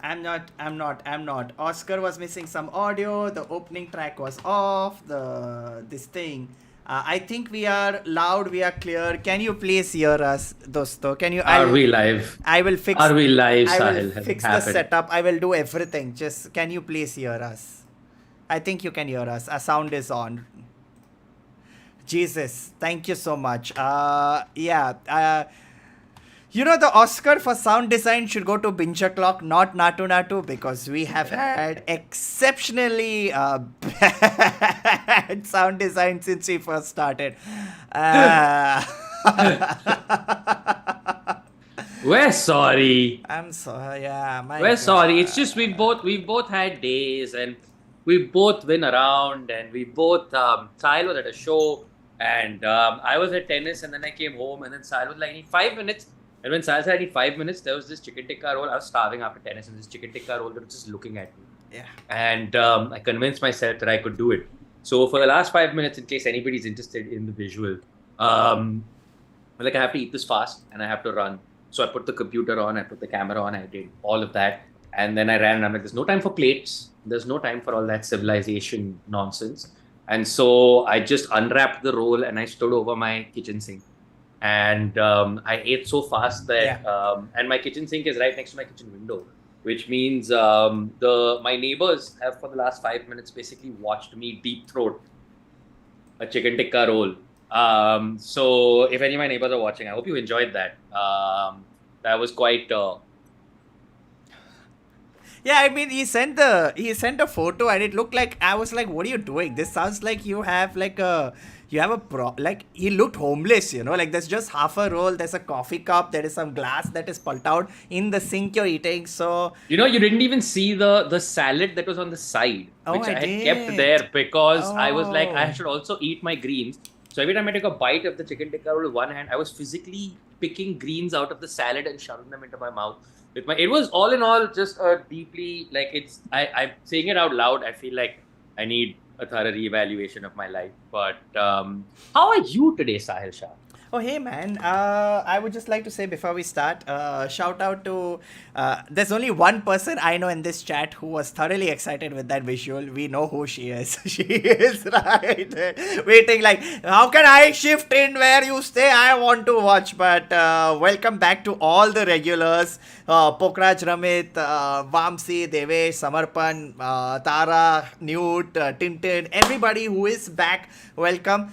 I'm not. Oscar was missing some audio. The opening track was off. This thing. I think we are loud. We are clear. Can you please hear us, dosto? Can you? Are we live? I will fix. Are we live, I will Sahil? Has it fix the happened? setup. I will do everything. Just can you please hear us? I think you can hear us. Our sound is on. Jesus, thank you so much. Yeah. The Oscar for sound design should go to Binge-O-Clock, not Natu Natu, because we have had exceptionally bad sound design since we first started. Uh, We're sorry. I'm sorry. Yeah, my We're sorry. It's just God. we've both had days and we both been around and we both Sahil was at a show and I was at tennis and then I came home and then Sahil was like, I need 5 minutes. And when Sahil said I need 5 minutes, there was this chicken tikka roll. I was starving after tennis and this chicken tikka roll that was just looking at me. Yeah. And I convinced myself that I could do it. So for the last 5 minutes, in case anybody's interested in the visual, like I have to eat this fast and I have to run. So I put the computer on, I put the camera on, I did all of that. And then I ran and I'm like, there's no time for plates. There's no time for all that civilization nonsense. And so I just unwrapped the roll and I stood over my kitchen sink. And I ate so fast that, and my kitchen sink is right next to my kitchen window, which means my neighbors have for the last 5 minutes basically watched me deep throat a chicken tikka roll. So if any of my neighbors are watching, I hope you enjoyed that. That was quite. Yeah, I mean, he sent a photo and it looked like I was like, what are you doing? This sounds like like he looked homeless, like there's just half a roll, there's a coffee cup, there is some glass that is pulled out in the sink you're eating. So You didn't even see the salad that was on the side, oh, which I I had kept did. there because I was like, I Oh. should also eat my greens. So every time I took a bite of the chicken tikka roll with one hand, I was physically picking greens out of the salad and shoving them into my mouth. It was all in all just a deeply like I'm saying it out loud. I feel like I need a thorough reevaluation of my life. But how are you today, Sahil Shah? Oh, hey man. I would just like to say before we start, shout out to. There's only one person I know in this chat who was thoroughly excited with that visual. We know who she is. She is right there, waiting like, how can I shift in where you stay? I want to watch. But welcome back to all the regulars. Pokraj Ramit, Vamsi, Devesh, Samarpan, Tara, Newt, Tintin, everybody who is back, welcome.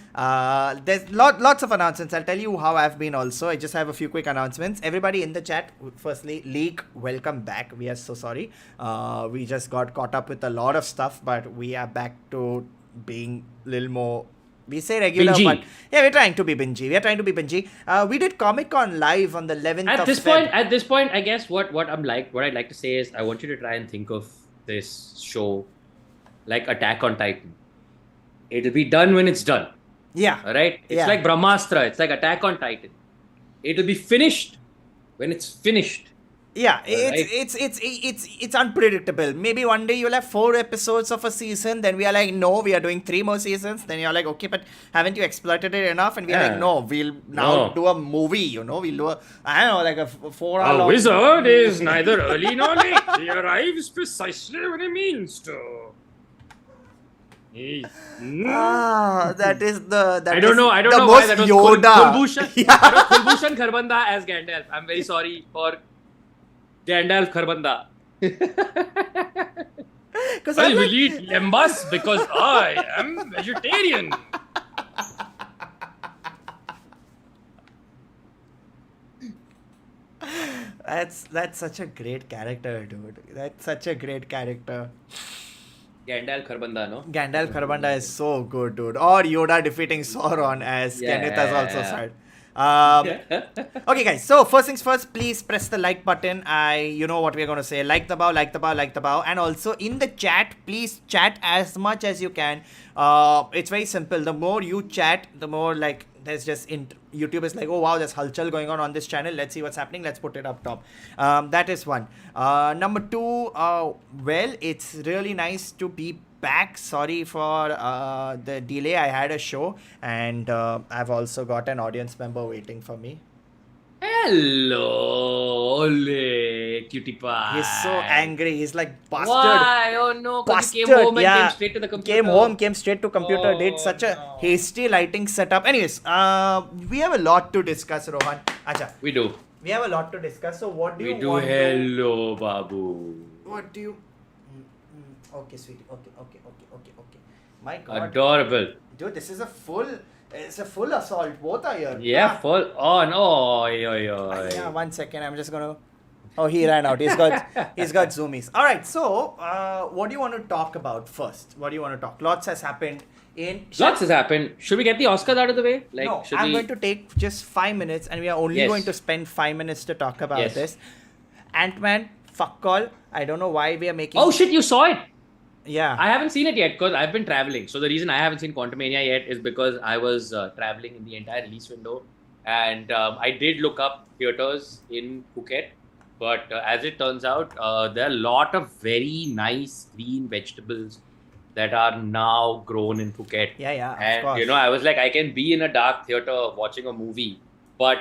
There's lots of announcements. I'll tell you how I've been also. I just have a few quick announcements. Everybody in the chat, firstly, Leak, welcome back. We are so sorry. We just got caught up with a lot of stuff, but we are back to being a little more. We say regular, but Bingy. yeah, we're trying to be bingy. We're trying to be bingy. We did Comic Con live on the 11th At of this Feb. point, at this point, I guess what I'd like to say is I want you to try and think of this show like Attack on Titan. It'll be done when it's done. Yeah. All right? It's Yeah. like Brahmastra. It's like Attack on Titan. It'll be finished when it's finished. Yeah, Right? it's unpredictable. Maybe one day you'll have 4 episodes of a season, then we are like, no, we are doing 3 more seasons. Then you're like, okay, but haven't you exploited it enough? And we are like, Yeah. no, we'll now No. do a movie. We'll do I don't know, like a 4 hour A long. wizard is neither early nor late. He arrives precisely when he means to. That is the I don't know why most that was Yoda. Kulbhushan. Yeah. That was Kulbhushan Kharbanda as Gandalf. I'm very sorry for Gandalf Kharbanda. Because I I'm will like, eat lembas because I am vegetarian. that's such a great character, dude. That's such a great character. Gandalf Kharbanda, no? Gandalf Kharbanda is so good, dude. Or Yoda defeating Sauron, as Kenneth has also said. Okay, guys. So first things first, please press the like button. You know what we're gonna say. Like the bow, like the bow, like the bow, and also in the chat, please chat as much as you can. It's very simple. The more you chat, the more like there's just YouTube is like, oh wow, there's halchal going on this channel. Let's see what's happening. Let's put it up top. That is one. Number two, well, it's really nice to be back. Sorry for the delay. I had a show, and I've also got an audience member waiting for me. Hello, Ole. cutie pie. He's so angry. He's like, bastard. Why? Oh no, because he came Bastard. home and Yeah. came straight to the computer. Came home, came straight to computer, did Oh, such a no. hasty lighting setup. Anyways, we have a lot to discuss, Rohan. Acha, We do. we have a lot to discuss. So what do We you do. want to... Hello, Babu. What do you... Okay, sweetie. Okay. My God. Adorable. Dude, this is a full... It's a full assault. Both are here. Yeah, Ah. full on. Oi, oi, oi. Yeah, 1 second. I'm just gonna... Oh, he ran out. He's got zoomies. All right. So, what do you want to talk about first? What do you want to talk? Lots has happened in... Lots has happened. Should we get the Oscars out of the way? Like, No, should I'm we... going to take just 5 minutes, and we are only Yes. going to spend 5 minutes to talk about Yes. this. Antman, fuck all. I don't know why we are making... Oh shit, you saw it? Yeah. I haven't seen it yet because I've been traveling. So the reason I haven't seen Quantumania yet is because I was traveling in the entire release window. And I did look up theaters in Phuket. But as it turns out, there are a lot of very nice green vegetables that are now grown in Phuket. Yeah, of And, course. I was like, I can be in a dark theater watching a movie. But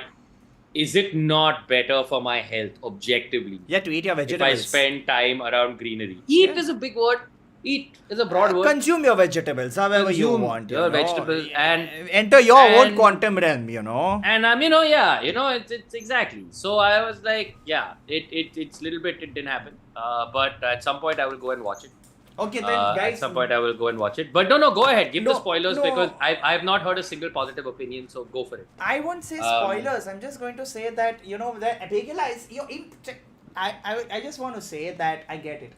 is it not better for my health objectively? Yeah, to eat your If I vegetables. spend time around greenery. Eat is a big word. Eat is a broad word. Consume your vegetables however you Consume want. your vegetables and enter your own and- quantum realm, you know. And it's exactly. So I was like, yeah, it's little bit, it didn't happen. But at some point I will go and watch it. Okay, then, At guys. some point I will go and watch it. But no, go ahead. Give the No, spoilers no. because I've not heard a single positive opinion. So go for it. I won't say spoilers. I'm just going to say that that realize I just want to say that I get it.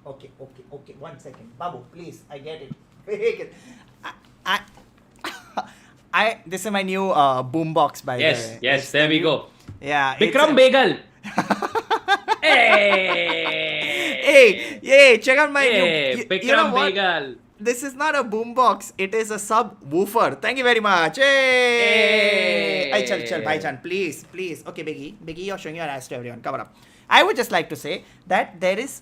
Okay. 1 second, Babu, please. I get it. I this is my new boombox by the way. Yes, It's there the we new- go. Yeah. Bikram Begal. Hey, Hey, check out my hey, new. You Bikram know what? Begal. This is not a boombox. It is a subwoofer. Thank you very much. Hey! Hey! Chal, bhaijan, please. Okay, Biggie, you're showing your ass to everyone. Cover up. I would just like to say that there is...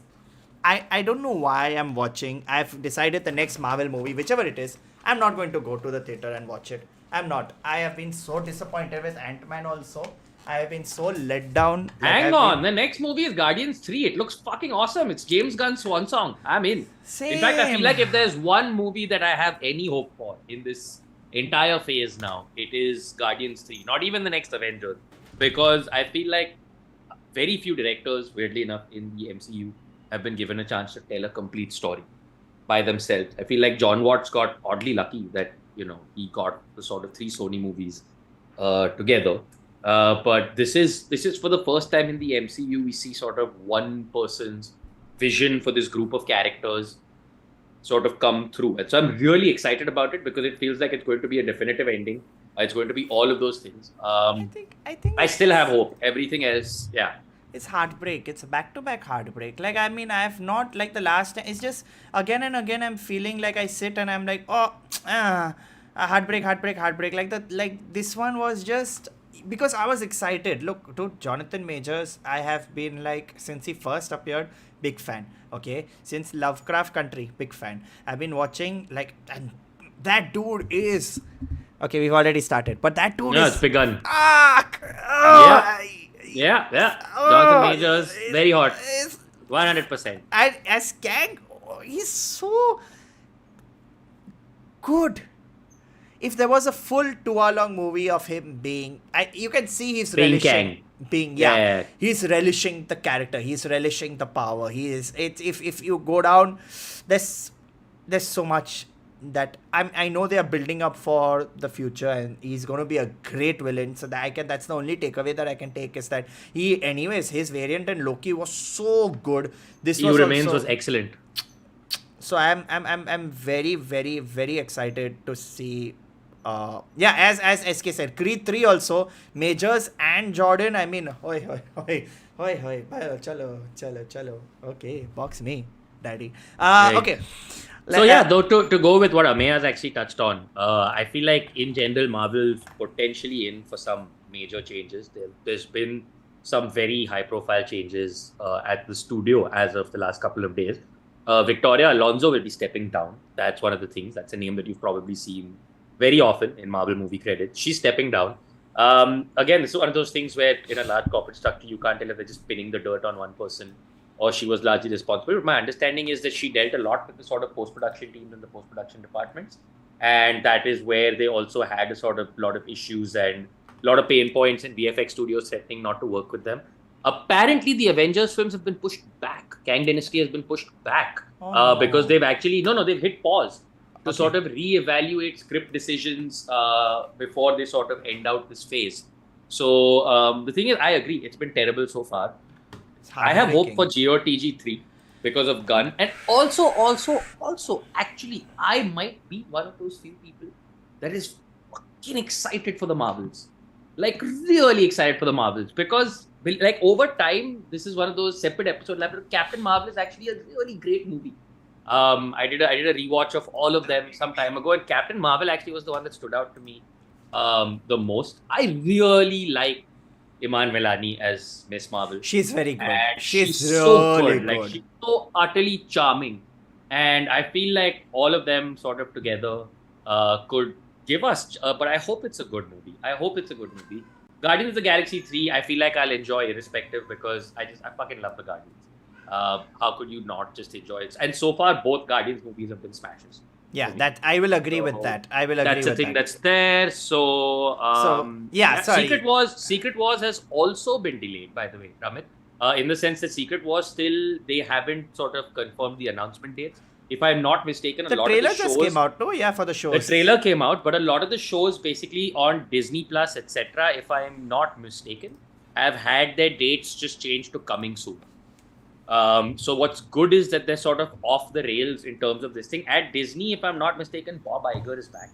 I don't know why I'm watching. I've decided the next Marvel movie, whichever it is, I'm not going to go to the theater and watch it. I'm not. I have been so disappointed with Antman also. I have been so let down. Hang on, the next movie is Guardians 3. It looks fucking awesome. It's James Gunn's swan song. I'm in. Same. In fact, I feel like if there's one movie that I have any hope for in this entire phase now, it is Guardians 3. Not even the next Avengers. Because I feel like very few directors, weirdly enough, in the MCU have been given a chance to tell a complete story by themselves. I feel like John Watts got oddly lucky that, he got the sort of 3 Sony movies together. But this is for the first time in the MCU we see sort of one person's vision for this group of characters sort of come through. And so I'm really excited about it because it feels like it's going to be a definitive ending. It's going to be all of those things. I think I still have hope. Everything else, yeah. It's heartbreak. It's a back-to-back heartbreak. Like, I mean, I have not, like, the last time. It's just, again and again, I'm feeling like I sit and I'm like, heartbreak. Like, this one was just... Because I was excited. Look, dude, Jonathan Majors, I have been, like, since he first appeared, big fan. Okay? Since Lovecraft Country, big fan. I've been watching, like, and that dude is... Okay, we've already started. But that dude No, is... it's begun. Yeah. Jonathan Majors, very hot. 100%. And as Kang, he's so good. If there was a full 2-hour-long movie of him you can see he's Being relishing. Kang. Yeah, he's relishing the character. He's relishing the power. If you go down, there's so much that I know they are building up for the future, and he's going to be a great villain. So that's the only takeaway that I can take is that his variant in Loki was so good. He Remains was excellent. So I'm very, very, very excited to see. As SK said, Creed 3 also, Majors and Jordan. I mean, hoi, chalo. Okay, box me, daddy. Right. Okay. So yeah, though to go with what Amey has actually touched on, I feel like in general Marvel's potentially in for some major changes. There's been some very high-profile changes at the studio as of the last couple of days. Victoria Alonso will be stepping down. That's one of the things. That's a name that you've probably seen very often in Marvel movie credits. She's stepping down. Again, this is one of those things where in a large corporate structure, you can't tell if they're just pinning the dirt on one person or she was largely responsible. But my understanding is that she dealt a lot with the sort of post-production teams and the post-production departments. And that is where they also had a sort of lot of issues and a lot of pain points in VFX studios threatening not to work with them. Apparently, the Avengers films have been pushed back. Kang Dynasty has been pushed back because they've actually, they've hit pause to sort of reevaluate script decisions before they sort of end out this phase. So the thing is, I agree, it's been terrible so far. I have hope for GOTG 3 because of Gunn. And also, actually, I might be one of those few people that is fucking excited for the Marvels. Like, really excited for the Marvels. Because, like, over time, this is one of those separate episodes. Like, Captain Marvel is actually a really great movie. I did a rewatch of all of them some time ago, and Captain Marvel actually was the one that stood out to me the most. I really like Iman Vellani as Miss Marvel. She's very good. And she's so really good. Like, she's so utterly charming. And I feel like all of them sort of together could give us, but I hope it's a good movie. Guardians of the Galaxy 3, I feel like I'll enjoy irrespective because I fucking love the Guardians. How could you not just enjoy it? And so far, both Guardians movies have been smashes. Yeah, that I will agree with that. That's a thing that's there. So, sorry. Secret Wars has also been delayed, by the way, Ramit. In the sense that Secret Wars still, they haven't sort of confirmed the announcement dates. If I'm not mistaken, the trailer just came out, no? Yeah, for the shows. The trailer came out, but a lot of the shows basically on Disney Plus, etc., if I'm not mistaken, have had their dates just changed to coming soon. So what's good is that they're sort of off the rails in terms of this thing. At Disney, if I'm not mistaken, Bob Iger is back.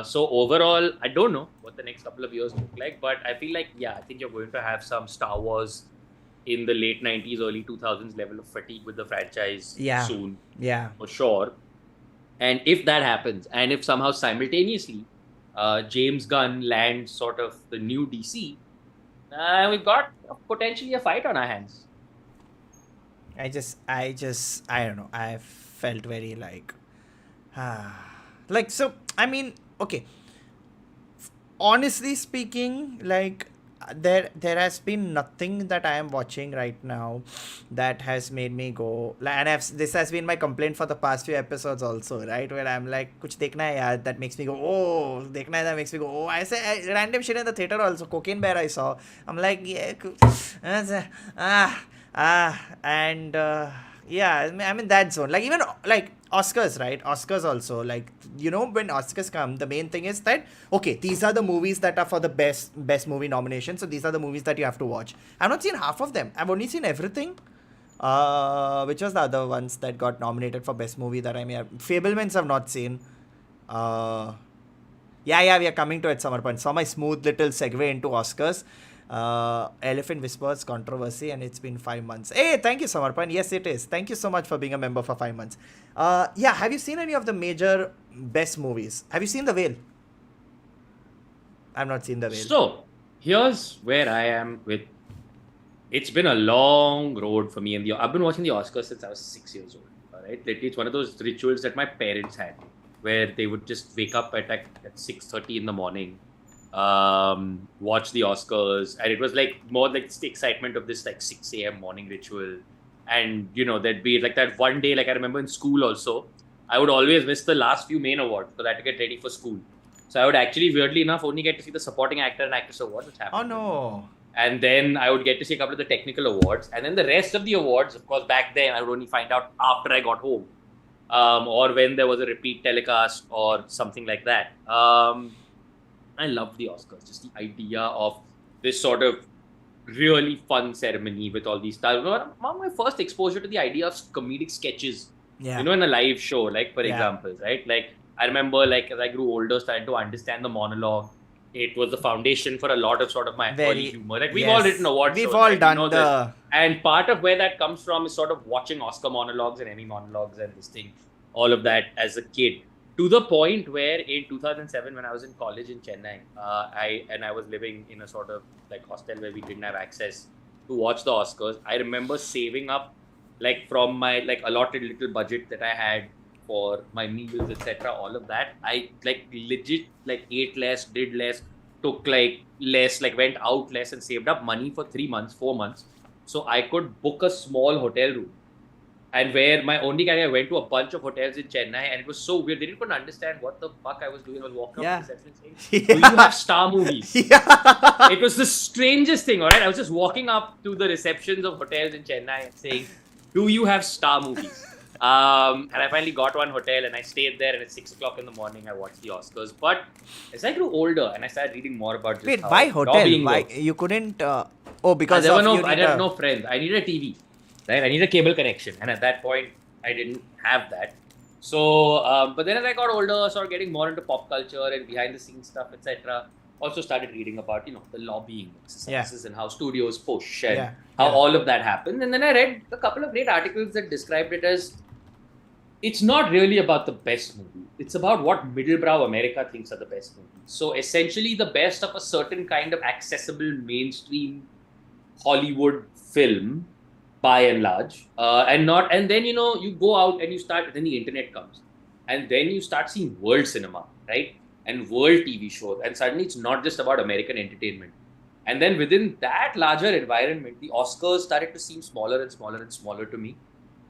So overall, I don't know what the next couple of years look like, but I feel like, I think you're going to have some Star Wars in the late 90s, early 2000s level of fatigue with the franchise soon. Yeah. For sure. And if that happens, and if somehow simultaneously James Gunn lands sort of the new DC, we've got potentially a fight on our hands. I don't know. I felt very so, I mean, okay. Honestly speaking, like, there has been nothing that I am watching right now that has made me go, and this has been my complaint for the past few episodes also, right, where I'm like, kuch dekhna hai yaar, that makes me go, oh, dekhna hai, that makes me go, oh. I say random shit in the theater also. Cocaine Bear I saw, I'm like, yeah, and I'm in that zone. Like, even like Oscars, right? Oscars also, like, when Oscars come, the main thing is that, okay, these are the movies that are for the best movie nomination, so these are the movies that you have to watch. I've not seen half of them. I've only seen everything. Which was the other ones that got nominated for best movie that I may have? Fablemans I've not seen. We are coming to it, Samarpan. Saw my smooth little segue into Oscars. Elephant Whispers controversy, and it's been 5 months. Hey, thank you, Samarpan. Yes, it is. Thank you so much for being a member for 5 months. Have you seen any of the major best movies? Have you seen The Whale? I've not seen The Whale. So, here's where I am with. It's been a long road for me, and I've been watching the Oscars since I was 6 years old. All right, it's one of those rituals that my parents had, where they would just wake up at 6:30 in the morning, watch the Oscars, and it was like more like the excitement of this like 6 a.m. morning ritual. And there'd be like that one day, like I remember in school also, I would always miss the last few main awards because I had to get ready for school. So I would actually, weirdly enough, only get to see the supporting actor and actress awards, which happened. Oh no. And then I would get to see a couple of the technical awards, and then the rest of the awards, of course, back then I would only find out after I got home, or when there was a repeat telecast or something like that. I love the Oscars, just the idea of this sort of really fun ceremony with all these stars. One of my first exposure to the idea of comedic sketches, in a live show, like, for example, right? Like, I remember, like, as I grew older, starting to understand the monologue. It was the foundation for a lot of sort of my early humor. Like, we've all written awards shows. We've all done And part of where that comes from is sort of watching Oscar monologues and Emmy monologues and this thing, all of that as a kid. To the point where in 2007, when I was in college in Chennai, I was living in a sort of like hostel where we didn't have access to watch the Oscars. I remember saving up, like, from my like allotted little budget that I had for my meals, etc. All of that, I like legit like ate less, did less took like less, like went out less and saved up money for 3 months, 4 months. So I could book a small hotel room. And where my only guy, I went to a bunch of hotels in Chennai, and it was so weird. They didn't even understand what the fuck I was doing. I was walking up to the reception saying, "Do you have Star movies?" Yeah. It was the strangest thing, all right? I was just walking up to the receptions of hotels in Chennai and saying, "Do you have Star movies?" And I finally got one hotel and I stayed there, and at 6 o'clock in the morning, I watched the Oscars. But as I grew older and I started reading more about just Wait, how why hotel? lobbying Why works. you couldn't? Because There were of no, I had no friends. I needed a TV, right? I needed a cable connection, and at that point, I didn't have that. So, but then as I got older, started getting more into pop culture and behind the scenes stuff, etc. Also started reading about the lobbying exercises and how studios push and how all of that happened. And then I read a couple of great articles that described it as it's not really about the best movie. It's about what middlebrow America thinks are the best movies. So essentially, the best of a certain kind of accessible mainstream Hollywood film, by and large, and then you go out and you start. Then the internet comes, and then you start seeing world cinema, right, and world TV shows, and suddenly it's not just about American entertainment. And then within that larger environment, the Oscars started to seem smaller and smaller and smaller to me,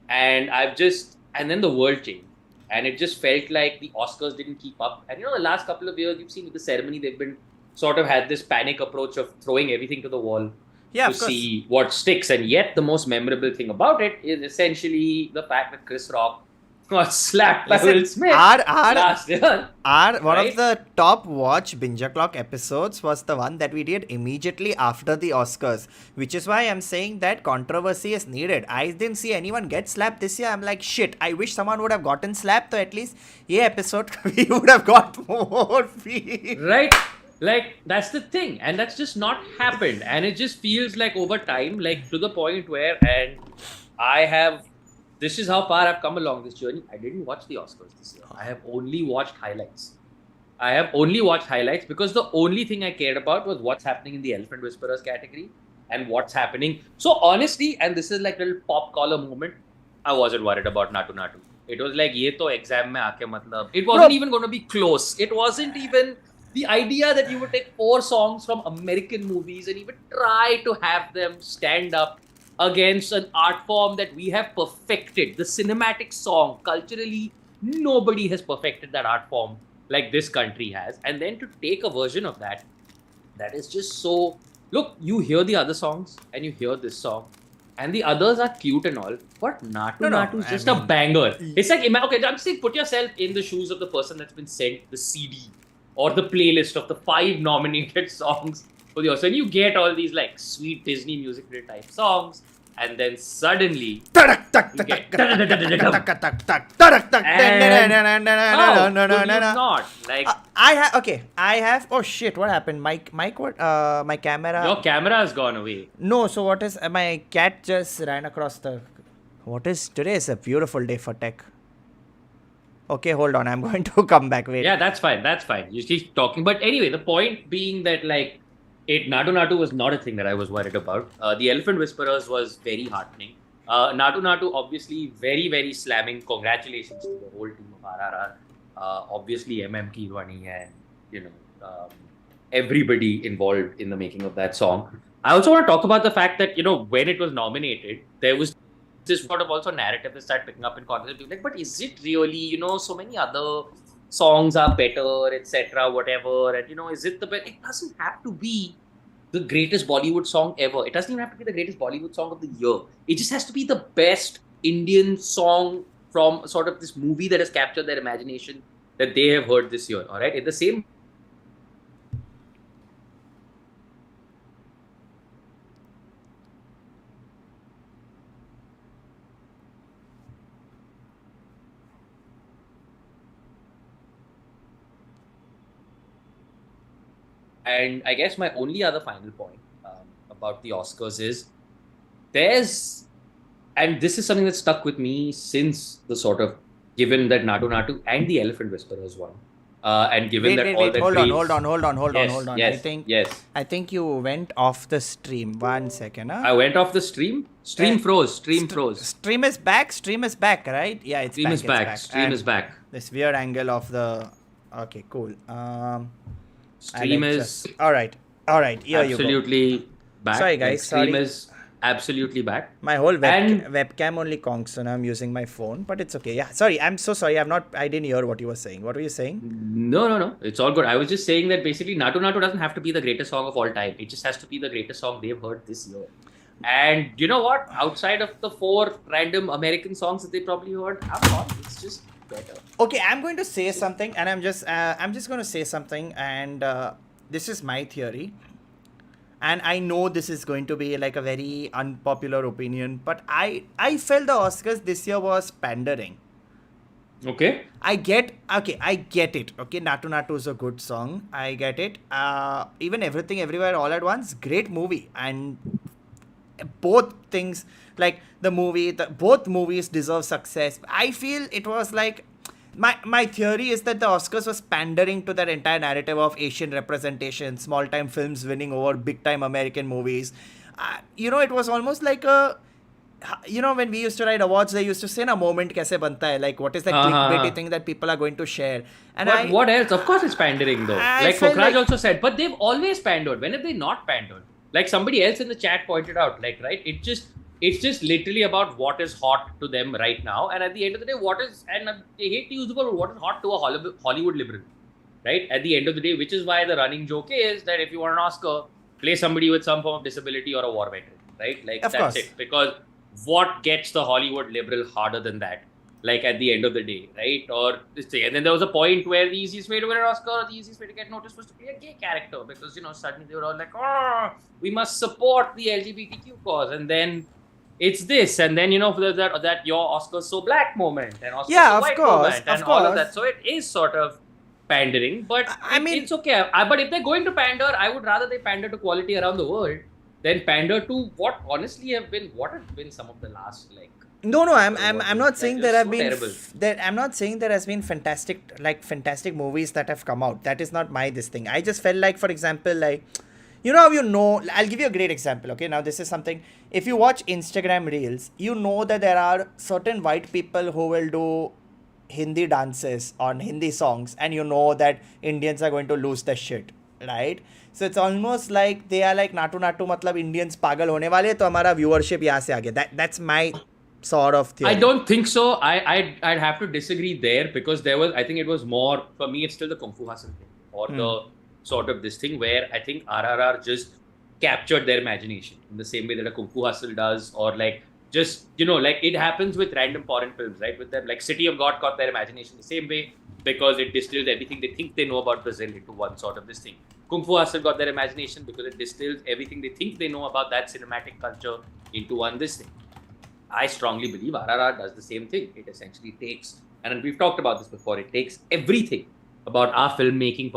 and then the world changed. And it just felt like the Oscars didn't keep up. And the last couple of years, you've seen with the ceremony, they've been sort of had this panic approach of throwing everything to the wall to see what sticks. And yet, the most memorable thing about it is essentially the fact that Chris Rock got slapped by Will Smith last year. One of the top watch Binge-O-Clock episodes was the one that we did immediately after the Oscars, which is why I'm saying that controversy is needed. I didn't see anyone get slapped this year. I'm like, shit, I wish someone would have gotten slapped, so at least episode we would have got more fees. Right? Like, that's the thing. And that's just not happened. And it just feels like over time, like to the point where, this is how far I've come along this journey. I didn't watch the Oscars this year. I have only watched highlights. Because the only thing I cared about was what's happening in the Elephant Whisperers category and what's happening. So honestly, and this is like a little pop collar moment, I wasn't worried about Natu Natu. It was like, ye to exam mein aake matlab. It wasn't even going to be close. It wasn't even the idea that you would take 4 songs from American movies and even try to have them stand up against an art form that we have perfected. The cinematic song, culturally, nobody has perfected that art form like this country has. And then to take a version of that is just so... Look, you hear the other songs and you hear this song and the others are cute and all, but Natu Natu is just a banger. It's like, okay, I'm saying put yourself in the shoes of the person that's been sent the CD or the playlist of the 5 nominated songs for the Oscar. And you get all these like sweet Disney musical type songs, and then suddenly I have oh shit, what happened? My camera. Your camera has gone away. No, so what is my cat just ran across the today is a beautiful day for tech. Okay, hold on. I'm going to come back. Wait. Yeah, that's fine. You keep talking. But anyway, the point being that like Natu Natu was not a thing that I was worried about. The Elephant Whisperers was very heartening. Natu Natu, obviously, very, very slamming. Congratulations to the whole team of RRR. Obviously, Kirwani and everybody involved in the making of that song. I also want to talk about the fact that when it was nominated, there was this sort of also narrative that started picking up in conversation. Like, but is it really? So many other songs are better, etc., whatever. And is it the best? It doesn't have to be the greatest Bollywood song ever. It doesn't even have to be the greatest Bollywood song of the year. It just has to be the best Indian song from sort of this movie that has captured their imagination that they have heard this year. All right, at the same. And I guess my only other final point about the Oscars is and this is something that stuck with me since the sort of, given that Natu Natu and the Elephant Whisperers won, and given that all that hold on. Yes. I think you went off the stream. 1 second. Huh? I went off the stream. Stream froze. Stream is back, right? Yeah, it's Stream is back. This weird angle of the... Okay, cool. Stream Alexa. is All right. Here you go. absolutely back. Sorry, Like guys. Stream Sorry. is absolutely back. My whole And webcam only conks, so now I'm using my phone, but it's okay. Yeah, sorry. I'm so sorry. I didn't hear what you were saying. What were you saying? no. It's all good. I was just saying that basically Natu Natu doesn't have to be the greatest song of all time. It just has to be the greatest song they've heard this year. And you know what? Outside of the 4 random American songs that they probably heard, I'm not. It's just better. Okay, I'm going to say something, and I'm just going to say something, and this is my theory. And I know this is going to be like a very unpopular opinion, but I felt the Oscars this year was pandering. Okay. I get it. Okay, Natu Natu is a good song. I get it. Even Everything Everywhere All at Once, great movie. And both things, like both movies deserve success. I feel it was like, my theory is that the Oscars was pandering to that entire narrative of Asian representation, small time films winning over big time American movies. It was almost like when we used to write awards, they used to say, "Na moment kaise banta hai?" Like, what is that clickbaity thing that people are going to share? And But what else? Of course, it's pandering though. I Like felt Fokraj also said, but they've always pandered. When have they not pandered? Like somebody else in the chat pointed out, like, right? It's just literally about what is hot to them right now. And at the end of the day, and they hate to use the word, what is hot to a Hollywood liberal, right? At the end of the day, which is why the running joke is that if you want an Oscar, play somebody with some form of disability or a war veteran, right? Like, that's it. Because what gets the Hollywood liberal harder than that? Like, at the end of the day, right? Or this thing. And then there was a point where the easiest way to win an Oscar or the easiest way to get noticed was to play a gay character, because, suddenly they were all like, oh, we must support the LGBTQ cause. And then it's this. And then, there's that your Oscar's so black moment and Oscar's so white moment and all of that. So it is sort of pandering, but I mean, it's okay. But if they're going to pander, I would rather they pander to quality around the world than pander to what honestly have been some of the last, like, No, I'm not saying there have been I'm not saying there has been fantastic movies that have come out. That is not this thing. I just felt like, for example, like, I'll give you a great example. Okay, now this is something. If you watch Instagram Reels, you know that there are certain white people who will do Hindi dances on Hindi songs, and you know that Indians are going to lose their shit, right? So it's almost like they are like, Natu Natu matlab Indians pagal hone wale, to hamara viewership yahan se aage. That's my sort of theory. I don't think so. I'd have to disagree there, because I think it was more, for me, it's still the Kung Fu Hustle thing, or the sort of this thing where I think RRR just captured their imagination in the same way that a Kung Fu Hustle does, or like, just, like it happens with random foreign films, right? With them, like City of God caught their imagination the same way, because it distilled everything they think they know about Brazil into one sort of this thing. Kung Fu Hustle got their imagination because it distills everything they think they know about that cinematic culture into one this thing. I strongly believe RRR does the same thing. It essentially takes, and we've talked about this before, it takes everything about our filmmaking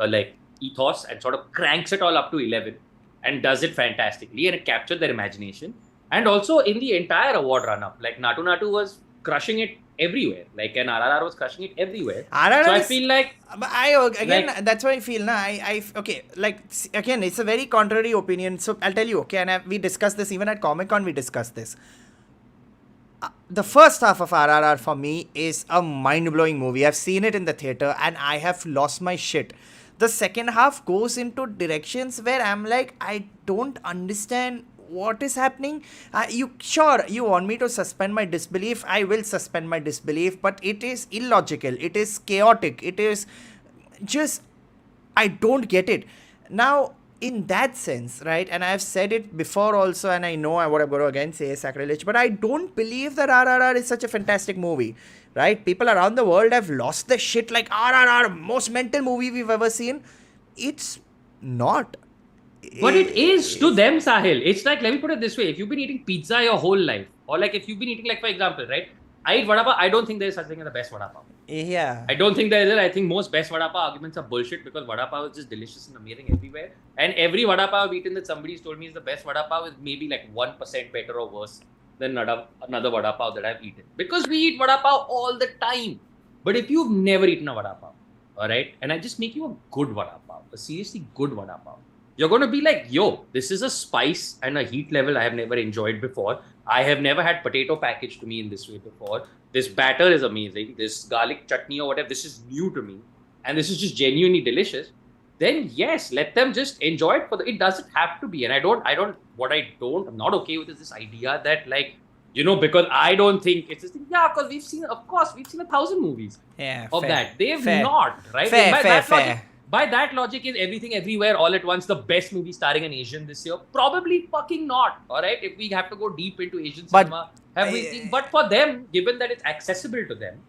like ethos and sort of cranks it all up to 11 and does it fantastically, and it captured their imagination. And also in the entire award run-up, like Natu Natu was crushing it everywhere, like, and RRR was crushing it everywhere. RRR so I feel like, that's why I feel okay, like, again, it's a very contrary opinion. So I'll tell you, okay, and we discussed this even at Comic-Con. We discussed this. The first half of RRR for me is a mind-blowing movie. I've seen it in the theater and I have lost my shit. The second half goes into directions where I'm like, I don't understand what is happening. You want me to suspend my disbelief? I will suspend my disbelief, but it is illogical. It is chaotic. It is just, I don't get it. Now, in that sense, right, and I've said it before also, and I know what I'm going to again say is sacrilege, but I don't believe that RRR is such a fantastic movie, right? People around the world have lost their shit, like, RRR, most mental movie we've ever seen. It's not. But it is to them, Sahil. It's like, let me put it this way. If you've been eating pizza your whole life, or like if you've been eating, like, for example, right, I eat vada pav. I don't think there is such thing as the best vada pav. Yeah. I don't think there is. I think most best vada pav arguments are bullshit, because vada pav is just delicious and amazing everywhere. And every vada pav I've eaten that somebody's told me is the best vada pav is maybe like 1% better or worse than another vada pav that I've eaten. Because we eat vada pav all the time. But if you've never eaten a vada pav, alright, and I just make you a good vada pav, a seriously good vada pav, you're going to be like, yo, this is a spice and a heat level I have never enjoyed before. I have never had potato packaged to me in this way before. This batter is amazing. This garlic chutney or whatever, this is new to me. And this is just genuinely delicious. then yes, let them just enjoy it it doesn't have to be. And I'm not okay with is this idea that like, because I don't think it's this thing. Yeah, because we've seen 1,000 movies Yeah, of fair. that. They've Fair. not, right? Fair, By fair, that logic, fair. by that logic, is Everything Everywhere All at Once the best movie starring an Asian this year? Probably fucking not. All right, if we have to go deep into Asian But cinema, have we seen? But for them, given that it's accessible to them,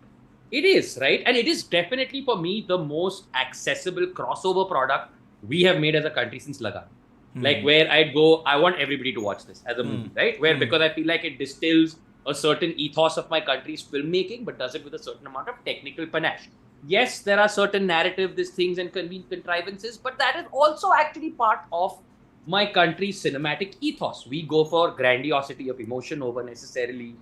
it is, right? And it is definitely for me the most accessible crossover product we have made as a country since Lagan. Like where I'd go, I want everybody to watch this as a movie, right? Because I feel like it distills a certain ethos of my country's filmmaking, but does it with a certain amount of technical panache. Yes, there are certain narrative, these things and contrivances, but that is also actually part of my country's cinematic ethos. We go for grandiosity of emotion over necessarily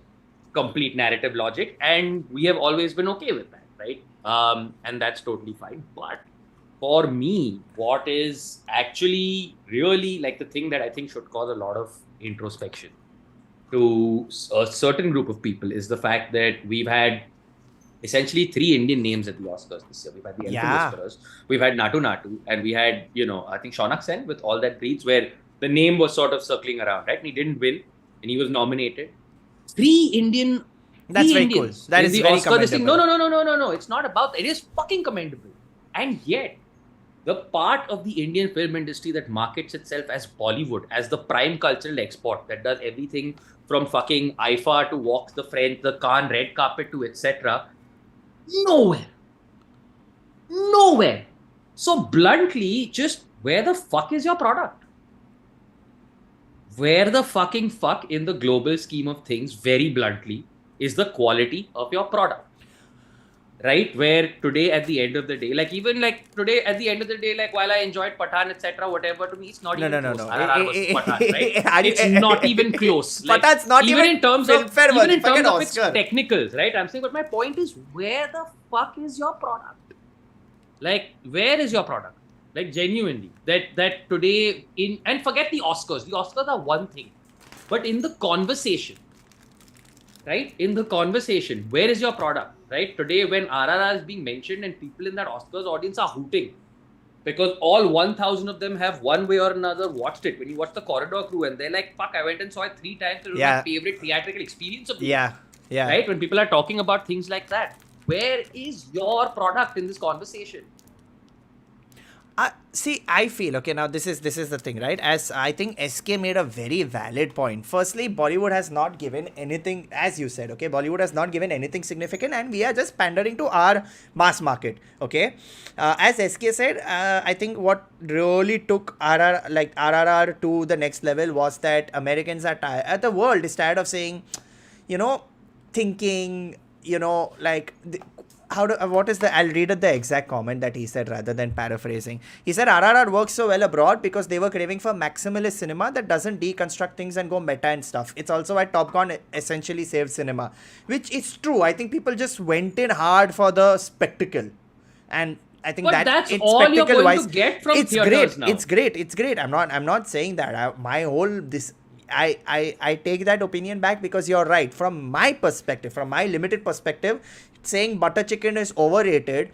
complete narrative logic, and we have always been okay with that, right? And that's totally fine. But for me, what is actually really like the thing that I think should cause a lot of introspection to a certain group of people is the fact that we've had essentially 3 Indian names at the Oscars this year. We've had the Elfin Whisperers, we've had Natu Natu, and we had, I think Shaunak Sen with All That Breathes, where the name was sort of circling around, right? And he didn't win, and he was nominated. Three That's very Indians cool. That in is the very Oscar. This thing. No. commendable. It's not about that. It is fucking commendable. And yet, the part of the Indian film industry that markets itself as Bollywood, as the prime cultural export, that does everything from fucking IFA to Walk the French, the Cannes red carpet to etc. Nowhere. So bluntly, just where the fuck is your product? Where the fucking fuck in the global scheme of things, very bluntly, is the quality of your product? Right? Where today at the end of the day, like even like today at the end of the day, like while I enjoyed Pathan, etc., whatever, to me, it's not even close. RRR versus Pathan, right? It's not even close. Like, Pathan's not even in terms of Filmfare even in fucking terms of its Oscar. technicals, right? I'm saying, but my point is, where the fuck is your product? Like, where is your product? Like genuinely, that today and forget the Oscars. The Oscars are one thing, but in the conversation, right? In the conversation, where is your product? Right? Today, when RRR is being mentioned and people in that Oscars audience are hooting because all 1,000 of them have one way or another watched it. When you watch the Corridor Crew and they're like, fuck, I went and saw it 3 times. It was my favorite theatrical experience of the year. Yeah. Right? When people are talking about things like that, where is your product in this conversation? See, I feel, okay, now this is the thing, right? As I think SK made a very valid point. Firstly, Bollywood has not given anything, as you said, okay? Bollywood has not given anything significant and we are just pandering to our mass market, okay? As SK said, I think what really took RRR to the next level was that Americans are tired, the world is tired of saying, thinking, like... I'll read it the exact comment that he said rather than paraphrasing. He said RRR works so well abroad because they were craving for maximalist cinema that doesn't deconstruct things and go meta and stuff. It's also why Top Gun essentially saved cinema, which is true. I think people just went in hard for the spectacle, and I think that's all you're going to get from theaters now. It's great. I'm not saying that. I take that opinion back because you're right. From my perspective, from my limited perspective, saying butter chicken is overrated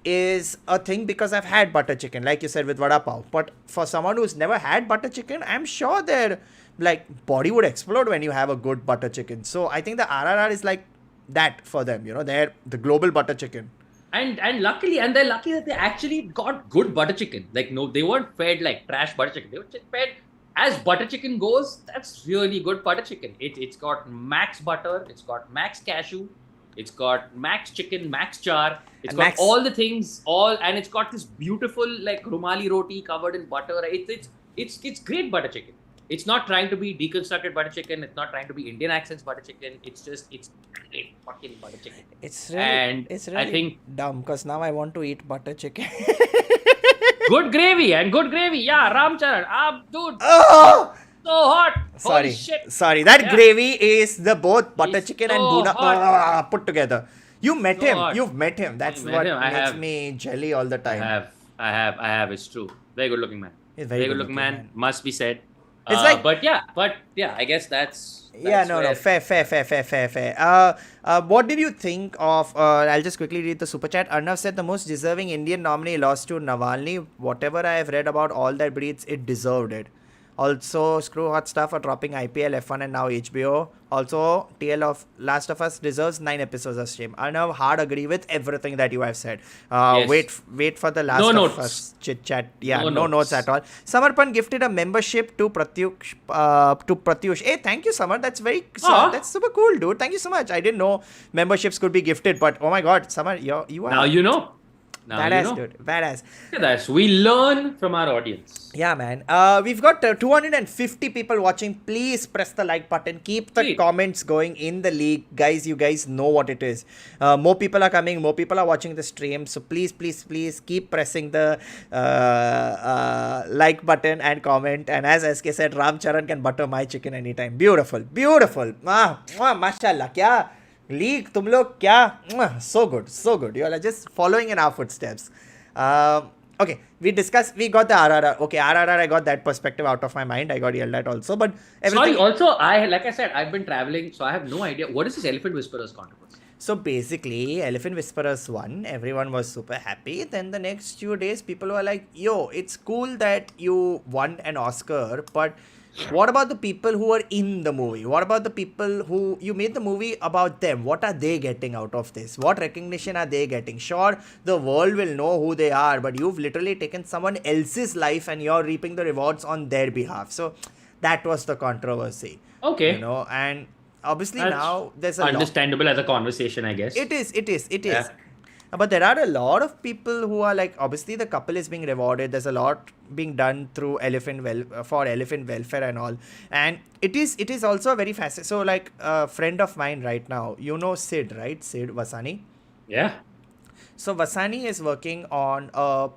is a thing because I've had butter chicken, like you said, with vada pav. But for someone who's never had butter chicken, I'm sure their body would explode when you have a good butter chicken. So I think the RRR is like that for them. They're the global butter chicken. And they're lucky that they actually got good butter chicken. Like, no, they weren't fed like trash butter chicken. They were fed as butter chicken goes. That's really good butter chicken. It's got max butter. It's got max cashew. It's got max chicken, max char. It's got all the things, and it's got this beautiful like rumali roti covered in butter. It's great butter chicken. It's not trying to be deconstructed butter chicken. It's not trying to be Indian accents butter chicken. It's great fucking butter chicken. It's really I think dumb because now I want to eat butter chicken. Good gravy. Yeah, Ramcharan. Dude. Oh! So hot. Holy shit. Sorry. That gravy is the both butter chicken and buna put together. You met him. You've met him. That's what makes me jelly all the time. I have. It's true. Very good looking man. He's very good looking man. Must be said. It's but yeah, I guess that's Yeah, no, where fair. What did you think of? I'll just quickly read the super chat. Arnav said the most deserving Indian nominee lost to Navalny. Whatever I have read about all that breeds, it deserved it. Also, Screw Hot Stuff for dropping IPL, F1, and now HBO. Also, TL of Last of Us deserves 9 episodes of stream. Arnav, hard agree with everything that you have said. yes, Wait for the Last no of notes, Us chit chat. Yeah, no no notes at notes. all. Samarpan gifted a membership to Pratyush. Hey, thank you, Samar. That's Ah, super cool, dude. Thank you so much. I didn't know memberships could be gifted, but oh my god, Samar, you now are you know. Now you badass, know. dude. Badass. Look at that. We learn from our audience. Yeah, man. We've got 250 people watching. Please press the like button. Keep the Sweet. comments going in the league. Guys, you guys know what it is. More people are coming. More people are watching the stream. So please keep pressing the like button and comment. And as SK said, Ram Charan can butter my chicken anytime. Beautiful. Mashallah. Kya? League, tum log kya? So good. You all are just following in our footsteps. Okay, we got the RRR. Okay, RRR, I got that perspective out of my mind. I got yelled at also, but everything. Sorry. Also, like I said, I've been traveling, so I have no idea what is this Elephant Whisperers controversy. So basically, Elephant Whisperers won. Everyone was super happy. Then the next few days, people were like, yo, it's cool that you won an Oscar, but what about the people who are in the movie? What about the people who you made the movie about them? What are they getting out of this? What recognition are they getting? Sure, the world will know who they are, but you've literally taken someone else's life and you're reaping the rewards on their behalf. So that was the controversy. Okay. And obviously That's now there's a lot. understandable as a conversation, I guess. It is. Yeah. But there are a lot of people who are like, obviously the couple is being rewarded. There's a lot being done through for elephant welfare and all. And it is also very fascinating. So like a friend of mine right now, you know Sid, right? Sid Vasani. Yeah. So Vasani is working on a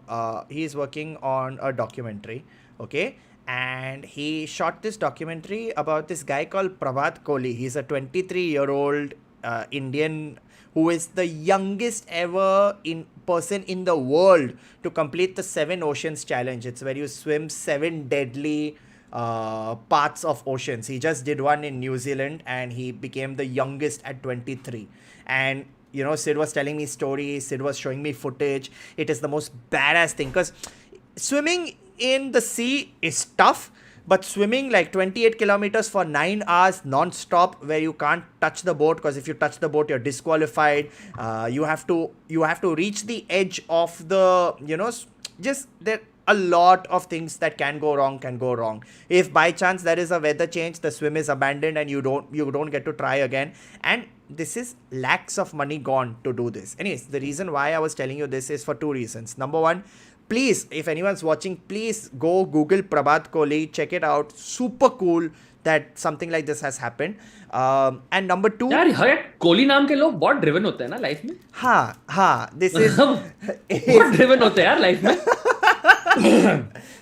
documentary, okay? And he shot this documentary about this guy called Prabhat Kohli. He's a 23-year-old Indian who is the youngest ever person in the world to complete the 7 Oceans Challenge. It's where you swim 7 deadly parts of oceans. He just did one in New Zealand and he became the youngest at 23. And Sid was telling me stories, Sid was showing me footage. It is the most badass thing because swimming in the sea is tough, but swimming like 28 kilometers for 9 hours non-stop where you can't touch the boat, because if you touch the boat, you're disqualified. You have to reach the edge of the, just there a lot of things that can go wrong. If by chance there is a weather change, the swim is abandoned and you don't get to try again. And this is lakhs of money gone to do this. Anyways, the reason why I was telling you this is for 2 reasons. Number one, please, if anyone's watching, please go Google Prabhat Kohli, check it out. Super cool that something like this has happened. And number two, यार कोहली नाम के लोग बहुत driven होते हैं ना life में. हाँ, this is बहुत ड्रिवन होते हैं यार लाइफ में.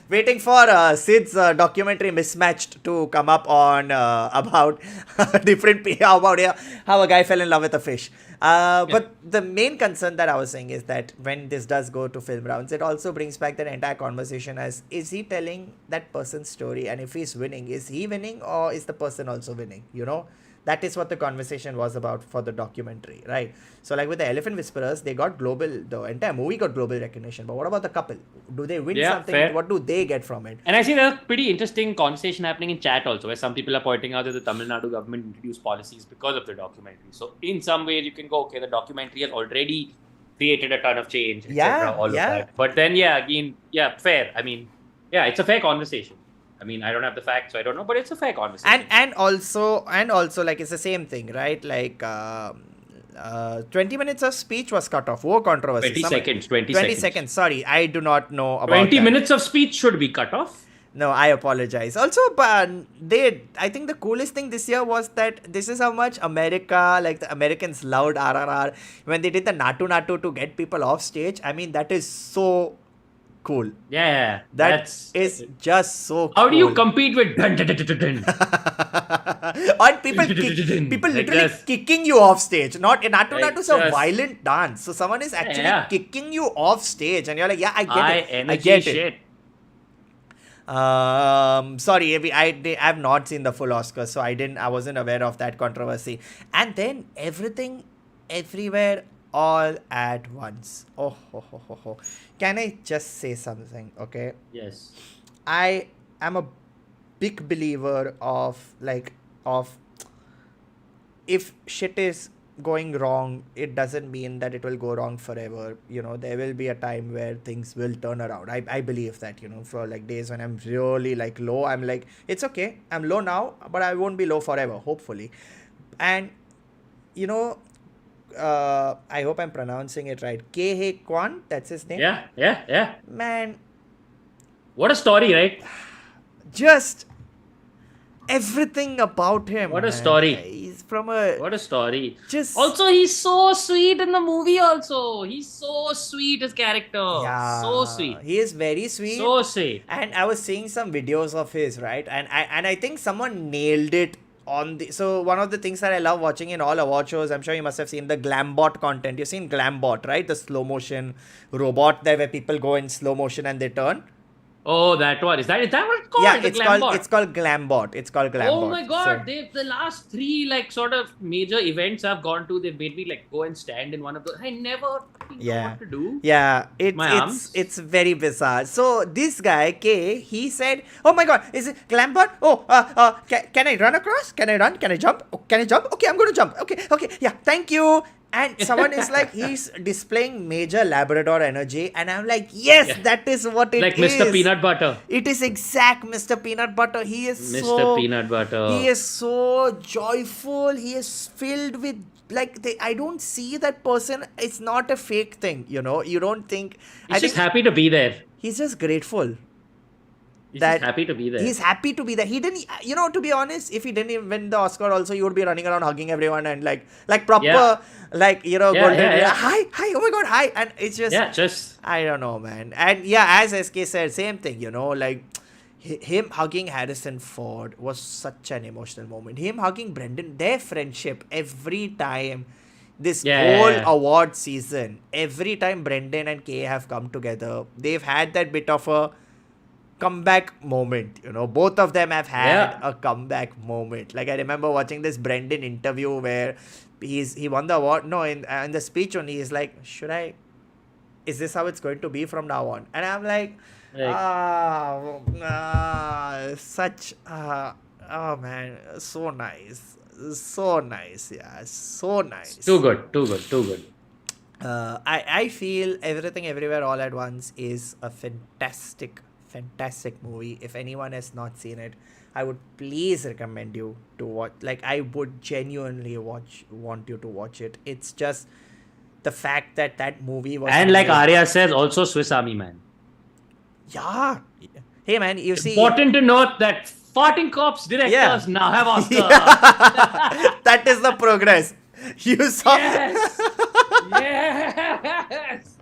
waiting for Sid's documentary Mismatched to come up on about how a guy fell in love with a fish. But the main concern that I was saying is that when this does go to film rounds, it also brings back that entire conversation as, is he telling that person's story? And if he's winning, is he winning or is the person also winning? That is what the conversation was about for the documentary, right? So like with the Elephant Whisperers, the entire movie got global recognition. But what about the couple? Do they win something? Fair. What do they get from it? And I see there's a pretty interesting conversation happening in chat also, where some people are pointing out that the Tamil Nadu government introduced policies because of the documentary. So in some ways you can go, okay, the documentary has already created a ton of change, etc. All of that. But then fair. I mean, it's a fair conversation. I mean, I don't have the facts, so I don't know, but it's a fair conversation. And also, like it's the same thing, right? Like 20 minutes of speech was cut off. War controversy. 20 seconds. Sorry, I do not know about 20 that. minutes of speech should be cut off. No, I apologize. Also, but I think the coolest thing this year was that this is how much America, like the Americans loved RRR when they did the Natu to get people off stage. I mean, that is so cool. Yeah, that is just so cool. How do you compete with dun, dun, dun, dun, dun? And people literally kicking you off stage. Natu is a violent dance. So someone is actually kicking you off stage and you're like, I get it. Shit. Sorry, I've not seen the full Oscars, so I wasn't aware of that controversy. And then everything, everywhere, all at once. Oh, ho, ho, ho, ho. Can I just say something? Okay, Yes. I am a big believer of if shit is going wrong, it doesn't mean that it will go wrong forever. There will be a time where things will turn around. I believe that, for like days when I'm really like low, I'm like, it's okay. I'm low now, but I won't be low forever, hopefully. And, you know, I hope I'm pronouncing it right. Ke Kwan, that's his name. Yeah. Man, What a story, right? just everything about him. What a man. story. He's from a. What a story. Just. Also, he's so sweet in the movie also. He's so sweet, his character. Yeah. So sweet. He is very sweet. So sweet. And I was seeing some videos of his, right? And I think someone nailed it on the. So one of the things that I love watching in all award shows, I'm sure you must have seen the Glambot content. You've seen Glambot, right? The slow motion robot there where people go in slow motion and they turn. Oh, that one. Is that what it's called? Yeah, The it's Glambot? Glambot. It's called Glambot. Oh my god, So, the last three like sort of major events I've gone to, they've made me like go and stand in one of those. I never fucking know yeah. what to do. Yeah, My arms. it's very bizarre. So this guy K, he said, "Oh my God, is it Glambot? Oh, can I run across? Can I run? Can I jump? Oh, can I jump? Okay, I'm going to jump. Okay, yeah, thank you." And someone is like, he's displaying major Labrador energy, and I'm like, yes, Yeah. that is what it Like is. Mr. Peanut Butter. It is exact Mr. Peanut Butter. He is Mr. Peanut Butter. He is so joyful. He is filled with I don't see that person. It's not a fake thing, You don't think. He's just happy to be there. He's just grateful. He's just happy to be there. He's happy to be there. He didn't, to be honest, if he didn't even win the Oscar also, you would be running around hugging everyone and like proper, golden. Yeah. Hi, oh my God, hi. And it's just, I don't know, man. And yeah, as SK said, same thing, like him hugging Harrison Ford was such an emotional moment. Him hugging Brendan, their friendship every time. This whole award season, every time Brendan and Kay have come together, they've had that bit of a comeback moment. Both of them have had a comeback moment. Like I remember watching this Brendan interview where he won the award. No, in the speech only, he's like, is this how it's going to be from now on? And I'm like, oh man, so nice. Yeah, so nice. Too good. I feel Everything Everywhere All at Once is a fantastic movie. If anyone has not seen it, I would please recommend you to watch. Like, I would genuinely want you to watch it. It's just the fact that movie was. And like Arya says, also Swiss Army Man. Yeah. Hey man, you see. Important to note that farting cops directors now have Oscars. Yeah. That is the progress. You saw. Yes. Yes.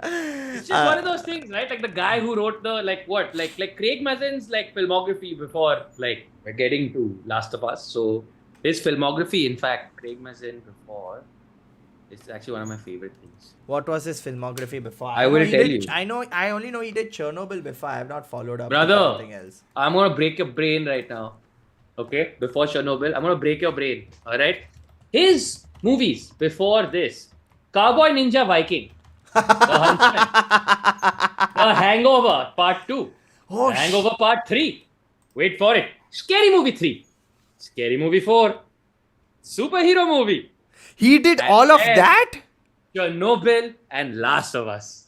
It's just one of those things, right? Like the guy who wrote the like Craig Mazin's like filmography before like we're getting to Last of Us. So his filmography, in fact, Craig Mazin before, it's actually one of my favorite things. What was his filmography before? I will tell you. I only know he did Chernobyl before. I have not followed up Brother, with anything else. I'm gonna break your brain right now. Okay? Before Chernobyl, I'm gonna break your brain. Alright? His movies before this: Cowboy Ninja Viking, The Huntsman, The Hangover Part 2, The Hangover Part 3. Wait for it. Scary Movie 3, Scary Movie 4, Superhero Movie. He did all of that? Chernobyl and Last of Us.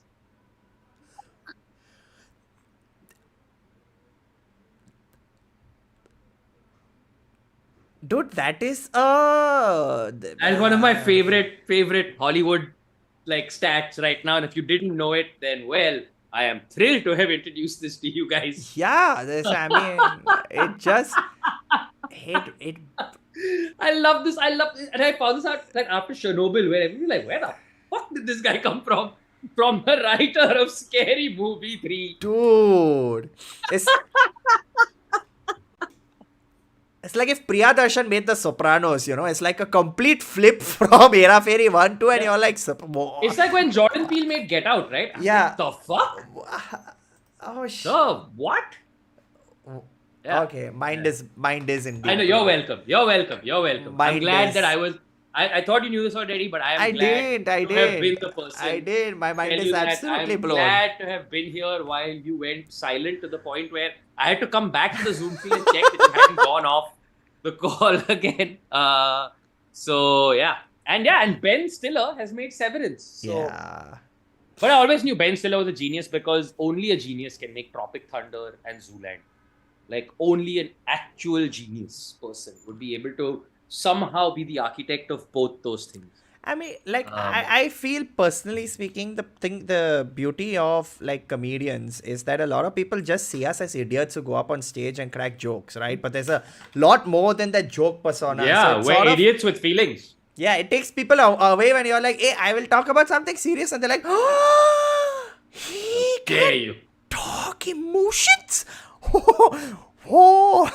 Dude, that is And one of my favorite Hollywood like stats right now. And if you didn't know it, then well, I am thrilled to have introduced this to you guys. Yeah, it just it I love this. And I found this out like after Chernobyl, where everyone like, where the fuck did this guy come from? From the writer of Scary Movie 3. Dude. It's like if Priya Darshan made The Sopranos, It's like a complete flip from Hera Fairy 1, 2, and you're like... It's like when Jordan Peele made Get Out, right? I was Yeah. like, the fuck? Oh The what? Yeah. Okay, mind is indeed. I know, you're welcome. You're welcome. You're welcome. I'm Mind glad that is. I was. I thought you knew this already, but I am glad I to have been did. the I person did. My to mind tell is you that absolutely I'm blown. glad to have been here while you went silent to the point where I had to come back to the Zoom feed and check that you hadn't gone off the call again. And Ben Stiller has made Severance. So, Yeah. but I always knew Ben Stiller was a genius because only a genius can make Tropic Thunder and Zoolander. Like only an actual genius person would be able to somehow be the architect of both those things. I mean, like, Um, I feel personally speaking, the beauty of like comedians is that a lot of people just see us as idiots who go up on stage and crack jokes, right? But there's a lot more than that joke persona. So yeah, it's we're sort of, idiots with feelings. yeah, it takes people away when you're like, hey, I will talk about something serious, and they're like, oh, he Dare can you? talk emotions. Oh,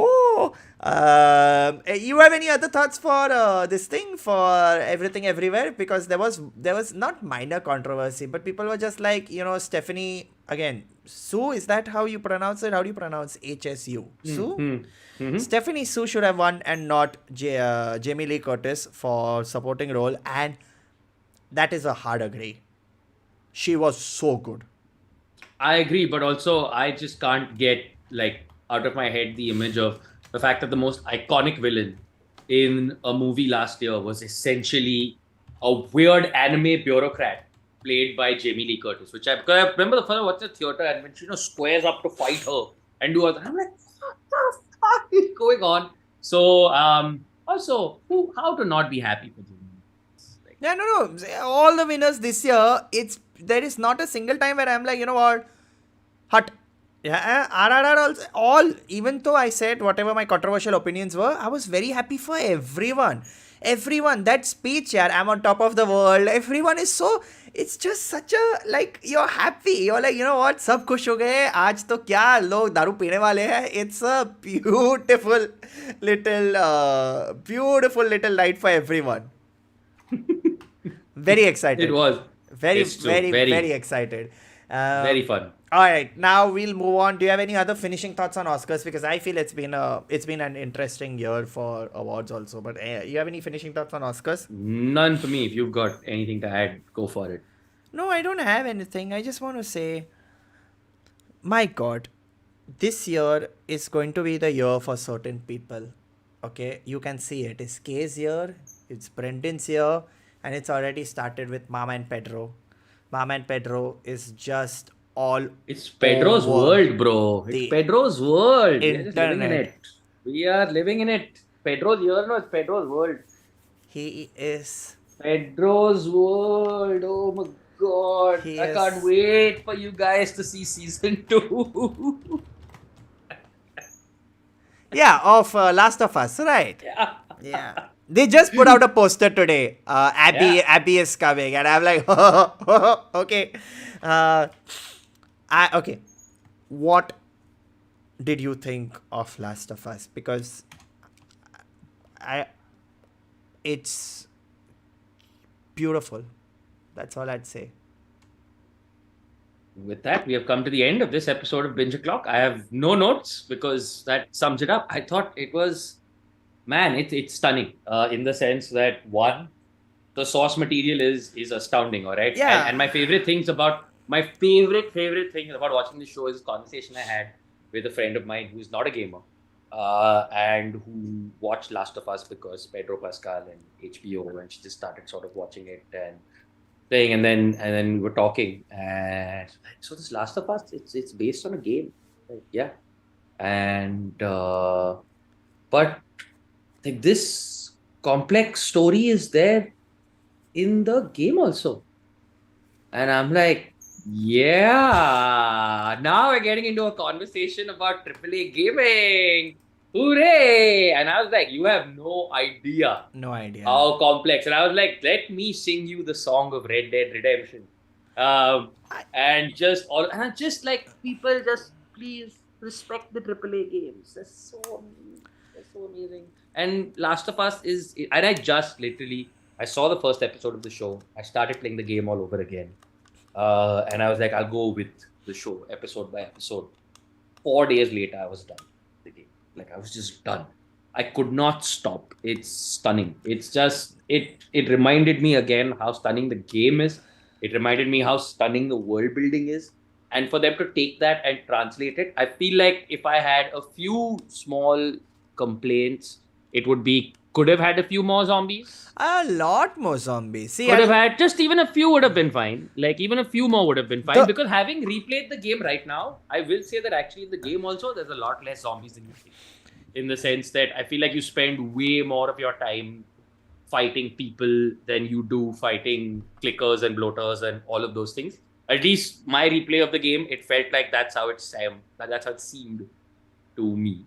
oh. You have any other thoughts for this thing for Everything Everywhere? Because there was not minor controversy, but people were just like, Stephanie again. Sue, is that how you pronounce it? How do you pronounce HSU? Sue? Mm-hmm. Stephanie Sue should have won and not Jamie Lee Curtis for supporting role, and that is a hard agree. She was so good. I agree, but also I just can't get like out of my head the image of the fact that the most iconic villain in a movie last year was essentially a weird anime bureaucrat played by Jamie Lee Curtis, because I remember the first I watched the theater and when she squares up to fight her and do all that, I'm like, what the fuck is going on? So also how to not be happy for Jamie Lee? Like, Yeah, no. All the winners this year, there is not a single time where I'm like, you know what, hut. Yeah, RRR also, all, even though I said whatever my controversial opinions were, I was very happy for everyone. Everyone, that speech, yeah, I'm on top of the world. Everyone is so, it's just such a, like, you're happy. You're like, you know what, सब खुश हो गए आज तो क्या लोग दारू पीने वाले हैं. It's a beautiful little night for everyone. Very excited. it was. Very, It's true. very, very excited. Very fun. All right, now we'll move on. Do you have any other finishing thoughts on Oscars? Because I feel it's been an interesting year for awards also. But you have any finishing thoughts on Oscars? None for me. If you've got anything to add, go for it. No, I don't have anything. I just want to say, my God, this year is going to be the year for certain people. Okay, you can see it. It's Kay's year, it's Brendan's year, and it's already started with Mama and Pedro. Mama and Pedro is just all It's Pedro's over world, bro. It's the Pedro's world. We are just living in internet. it. We are living in it. Pedro's year, no, it's Pedro's world. He is. Pedro's world. Oh my god. I can't wait for you guys to see season 2. Yeah, of Last of Us, right? Yeah. Yeah. They just put out a poster today. Abby is coming, and I'm like, okay. Okay. What did you think of Last of Us? Because it's beautiful. That's all I'd say. With that, we have come to the end of this episode of Binge-O-Clock. I have no notes because that sums it up. I thought it was, man, it's stunning in the sense that, one, the source material is astounding, all right? Yeah. And my favorite things about watching the show is a conversation I had with a friend of mine who's not a gamer and who watched Last of Us because Pedro Pascal and HBO, and she just started sort of watching it and playing, and then we were talking, and so this Last of Us, it's based on a game, like, yeah, and but like this complex story is there in the game also, and I'm like, yeah, now we're getting into a conversation about AAA gaming. Hooray! And I was like, you have no idea. No idea. How complex. And I was like, let me sing you the song of Red Dead Redemption. And just like, people just please respect the AAA games. That's so amazing. And Last of Us and I just literally I saw the first episode of the show. I started playing the game all over again. And I was like, I'll go with the show episode by episode. 4 days later, I was done with the game. Like, I was just done. I could not stop. It's stunning. It's just, it reminded me again how stunning the game is. It reminded me how stunning the world building is. And for them to take that and translate it, I feel like if I had a few small complaints, it would be could have had a few more zombies. A lot more zombies. See, Could have had just even a few would have been fine. Like even a few more would have been fine. Because having replayed the game right now, I will say that actually in the game also there's a lot less zombies than you think. In the sense that I feel like you spend way more of your time fighting people than you do fighting clickers and bloaters and all of those things. At least my replay of the game, it felt like that's how it seemed to me.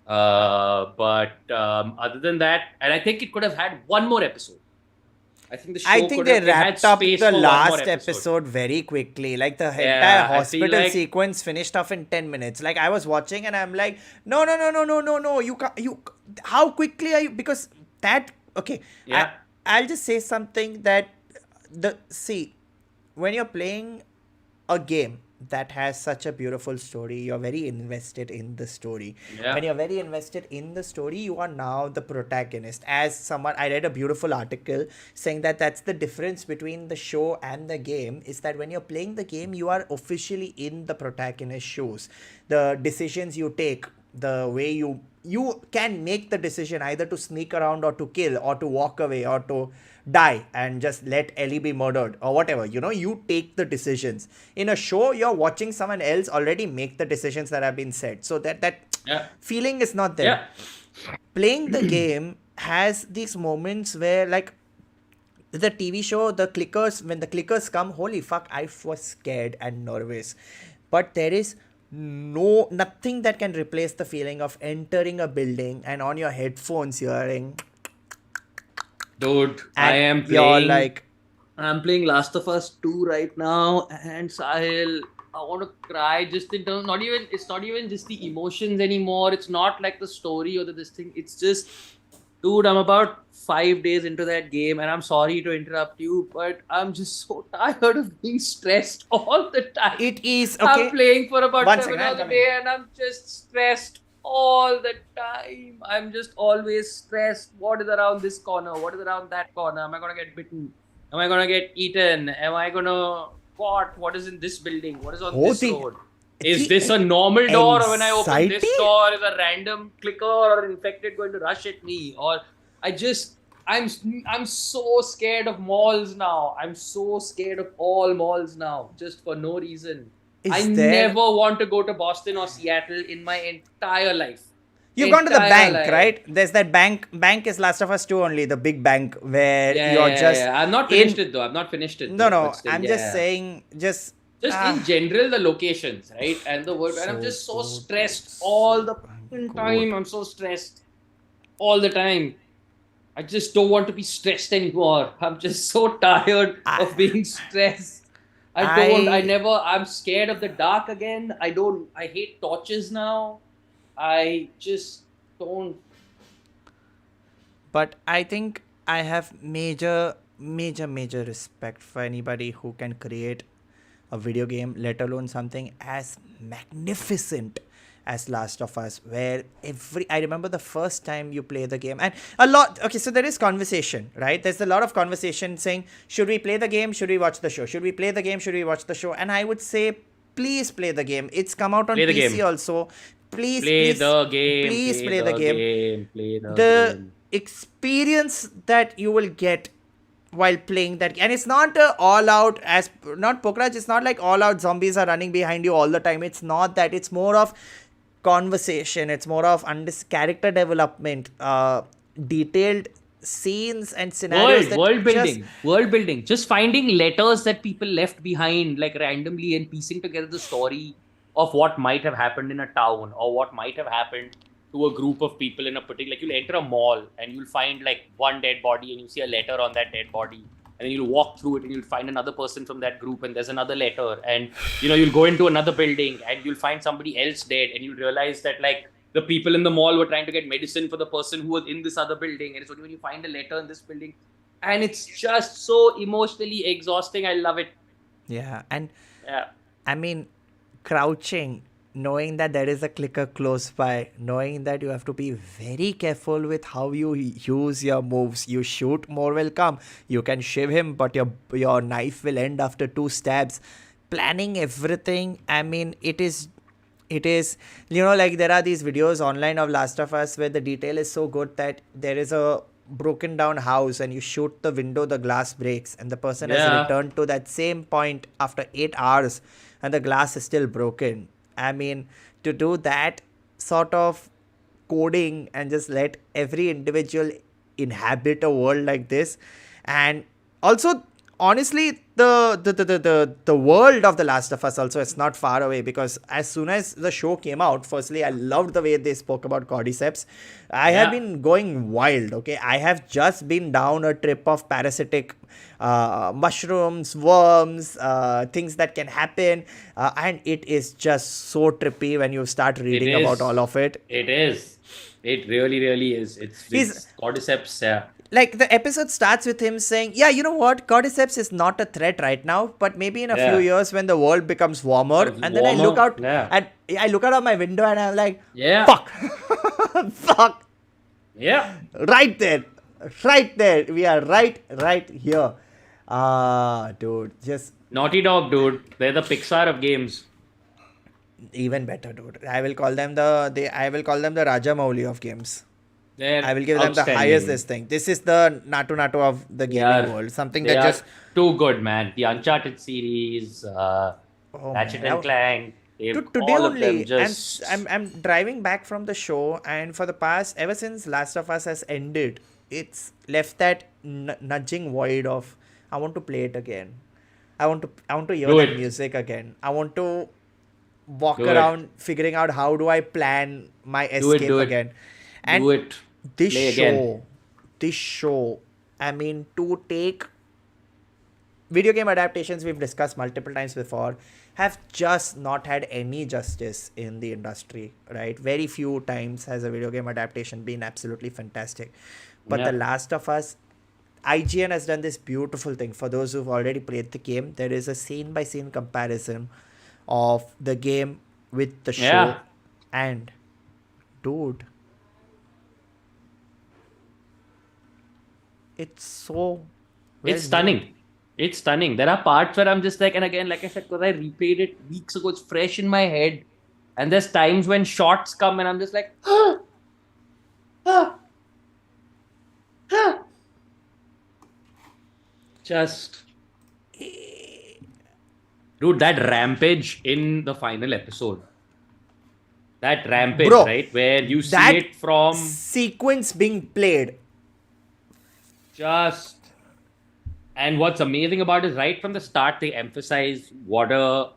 But other than that, and I think it could have had one more episode. I think the show I think they wrapped up the last episode very quickly. Like the entire hospital sequence finished off in 10 minutes. Like I was watching and I'm like, no. You can't, how quickly are you? Because that, okay. Yeah. I'll just say something that when you're playing a game that has such a beautiful story, you're very invested in the story. Yeah. When you're very invested in the story, you are now the protagonist. As someone, I read a beautiful article saying that that's the difference between the show and the game, is that when you're playing the game, you are officially in the protagonist's shoes. The decisions you take, the way you can make the decision either to sneak around or to kill or to walk away or to die and just let Ellie be murdered or whatever. You take the decisions. In a show, you're watching someone else already make the decisions that have been said. So that feeling is not there. Yeah. Playing the game has these moments where, like, the TV show, when the clickers come, holy fuck, I was scared and nervous. But there is nothing that can replace the feeling of entering a building and on your headphones hearing. Dude, I'm playing Last of Us 2 right now, and Sahil, I want to cry just in terms, it's not even just the emotions anymore. It's not like the story or this thing. It's just, dude, I'm about 5 days into that game, and I'm sorry to interrupt you, but I'm just so tired of being stressed all the time. It is, okay. I'm playing for about 7 hours a day, and I'm just stressed all the time. I'm just always stressed. What is around this corner? What is around that corner? Am I going to get bitten? Am I going to get eaten? Am I going to... What is in this building? What is on this road? Is this a normal door, or when I open this door, is a random clicker or infected going to rush at me? Or I'm so scared of malls now. I'm so scared of all malls now, just for no reason. Never want to go to Boston or Seattle in my entire life. You've gone to the bank, right? There's that bank. Bank is Last of Us 2 only, the big bank where you're just... Yeah. I've not finished it though. I've not finished it. No. I'm just saying, just in general, the locations, right? And the world. And I'm just so stressed all the time. I'm so stressed all the time. I just don't want to be stressed anymore. I'm just so tired of being stressed. I'm scared of the dark again. I hate torches now. I just don't. But I think I have major respect for anybody who can create a video game, let alone something as magnificent as Last of Us, where I remember the first time you play the game, and so there is conversation, right? There's a lot of conversation saying, should we play the game? Should we watch the show? Should we play the game? Should we watch the show? And I would say, please play the game. It's come out on PC also. Please play the game. The experience that you will get while playing that, and it's not all out Pokraj, it's not like all out zombies are running behind you all the time. It's not that. It's more of conversation. It's more of character development, detailed scenes and scenarios. World building. Just finding letters that people left behind, like randomly, and piecing together the story of what might have happened in a town or what might have happened to a group of people in a particular, like you'll enter a mall and you'll find like one dead body and you see a letter on that dead body, and then you'll walk through it and you'll find another person from that group and there's another letter, and you'll go into another building and you'll find somebody else dead, and you'll realize that like the people in the mall were trying to get medicine for the person who was in this other building, and it's only when you find a letter in this building. and it's just so emotionally exhausting. I love it. Yeah, and Yeah. I mean, crouching, knowing that there is a clicker close by, knowing that you have to be very careful with how you use your moves. You shoot, more will come. You can shiv him, but your knife will end after 2 stabs. Planning everything. I mean, it is like there are these videos online of Last of Us where the detail is so good that there is a broken down house and you shoot the window, the glass breaks, and the person has Yeah. returned to that same point after 8 hours and the glass is still broken. I mean, to do that sort of coding and just let every individual inhabit a world like this. And also, honestly, the world of The Last of Us also is not far away, because as soon as the show came out, firstly, I loved the way they spoke about cordyceps. I have Yeah. been going wild. Okay, I have just been down a trip of parasitic mushrooms, worms, things that can happen, and it is just so trippy when you start It reading about all is. of it. It is. It really, really is. He's It's cordyceps. Yeah. like, the episode starts with him saying, yeah, you know what, cordyceps is not a threat right now, but maybe in a few Yeah. years when the world becomes warmer. Becomes And then I look warmer. out Yeah. and I look out of my window and I'm like, Yeah. fuck. Fuck. Yeah. Right there. Right there. We are right here. Dude, just Naughty Dog, dude. They're the Pixar of games. even better, dude. I will call them the Raja Mauli of games. I They're will give them the highest outstanding. this thing. This is the Natu Natu of the They gaming are. world. Something They that are just, too good, man. The Uncharted series, oh Ratchet man. and Clank. Today All of them only, and just. I'm driving back from the show, and for the past, ever since Last of Us has ended, it's left that nudging void of, I want to play it again. I want to hear Do that it. music again. I want to walk Do it. around figuring out how do I plan my Do it. escape Do it. again. And Do it. this Play again. show, this show, I mean, to take video game adaptations we've discussed multiple times before have just not had any justice in the industry, right? Very few times has a video game adaptation been absolutely fantastic. But The Yeah. Last of Us, IGN has done this beautiful thing. For those who've already played the game, there is a scene by scene comparison of the game with the show. Yeah. And dude, it's so well It's made. stunning. It's stunning. There are parts where I'm just like, and again, like I said, because I replayed it weeks ago, it's fresh in my head. And there's times when shots come and I'm just like, ah, ah, ah. Just. Dude, that rampage in the final episode. That rampage, Bro, right? Where you see that it from sequence being played. just. And what's amazing about it is right from the start, they emphasize what a,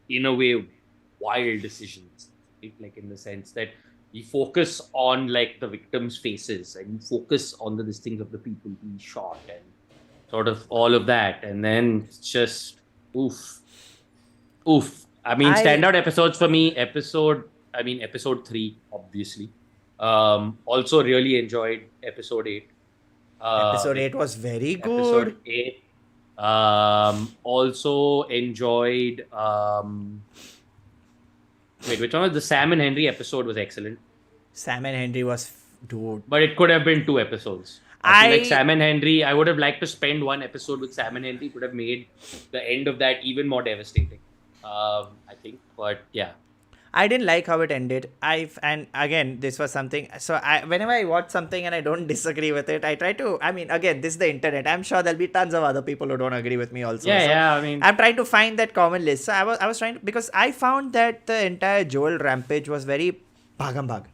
in a way, wild decisions. Right? Like in the sense that you focus on like the victims' faces and you focus on the things of the people being shot and sort of all of that. And then it's just oof. Oof. I mean, I standout episodes for me, episode 3, obviously. Also really enjoyed episode 8. Episode Like 8 was very episode good. 8. Also enjoyed wait, which one was the Sam and Henry episode was excellent. Sam and Henry was dude. But it could have been 2 episodes. I feel like I Sam and Henry, I would have liked to spend 1 episode with Sam and Henry, could have made the end of that even more devastating. I think. But yeah. I didn't like how it ended. And again, this was something. So whenever I watch something and I don't disagree with it, I try to. I mean, again, this is the internet. I'm sure there'll be tons of other people who don't agree with me also. Yeah, So yeah. I mean, I'm trying to find that common list. So I was trying to, because I found that the entire Joel rampage was very bhagam bhag,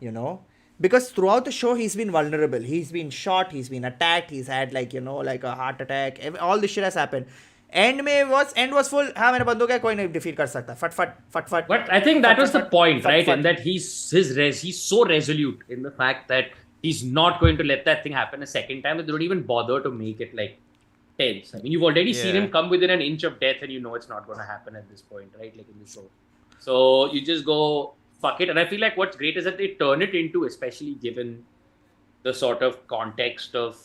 you know. Because throughout the show, he's been vulnerable. He's been shot. He's been attacked. He's had like a heart attack. All this shit has happened. End was full. हाँ मेरे बंदूक है कोई नहीं defeat कर सकता. फट फट फट फट. but I think that फट was the फट point, फट right? फट. And that he's so resolute in the fact that he's not going to let that thing happen a second time. They don't even bother to make it like tense. I mean, you've already seen Yeah. him come within an inch of death, and you know it's not going to happen at this point, right? Like in the show. So you just go fuck it. And I feel like what's great is that they turn it into, especially given the sort of context of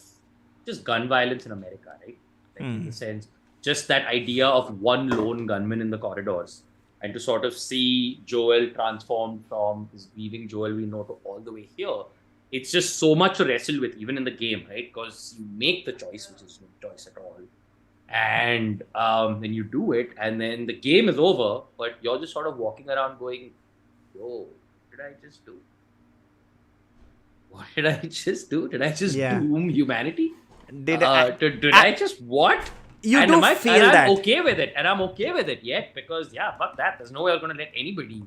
just gun violence in America, right? Like in the sense, just that idea of one lone gunman in the corridors, and to sort of see Joel transformed from this grieving Joel we know to all the way here. It's just so much to wrestle with, even in the game, right? Because you make the choice, which is no choice at all, and then you do it, and then the game is over, but you're just sort of walking around going, "Yo, what did I just do? What did I just do? Did I just doom humanity? Did I just what?" You and do feel that. I'm okay with it, and I'm okay with it yet because fuck that. There's no way I'm gonna let anybody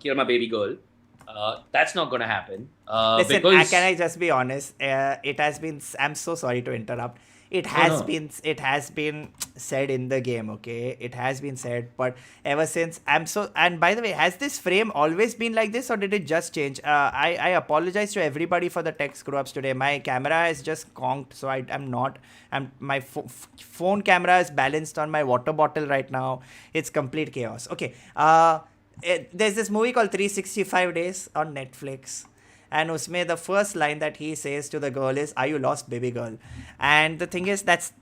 kill my baby girl. That's not gonna happen. Listen, because can I just be honest? It has been. I'm so sorry to interrupt. It has been said in the game, okay? It has been said, but ever since and by the way, has this frame always been like this or did it just change? I apologize to everybody for the tech screw ups today. My camera is just conked, so my phone camera is balanced on my water bottle right now. It's complete chaos. Okay. There's this movie called 365 Days on Netflix. And usme the first line that he says to the girl is, "Are you lost, baby girl?" And the thing is, that's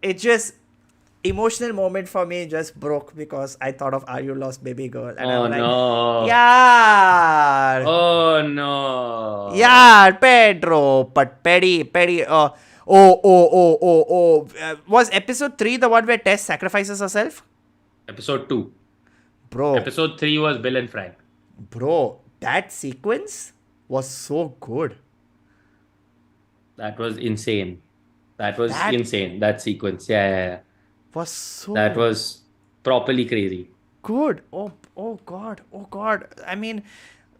it. Just emotional moment for me just broke because I thought of "Are you lost, baby girl?" And I'm like, no. yeah. Oh no. Yeah, Pedro, but Petty. Was episode 3 the one where Tess sacrifices herself? Episode 2. Bro. Episode 3 was Bill and Frank. Bro, that sequence was so good. That was insane. That insane. That sequence. Yeah. Was so. That was properly crazy. Good. Oh God. I mean,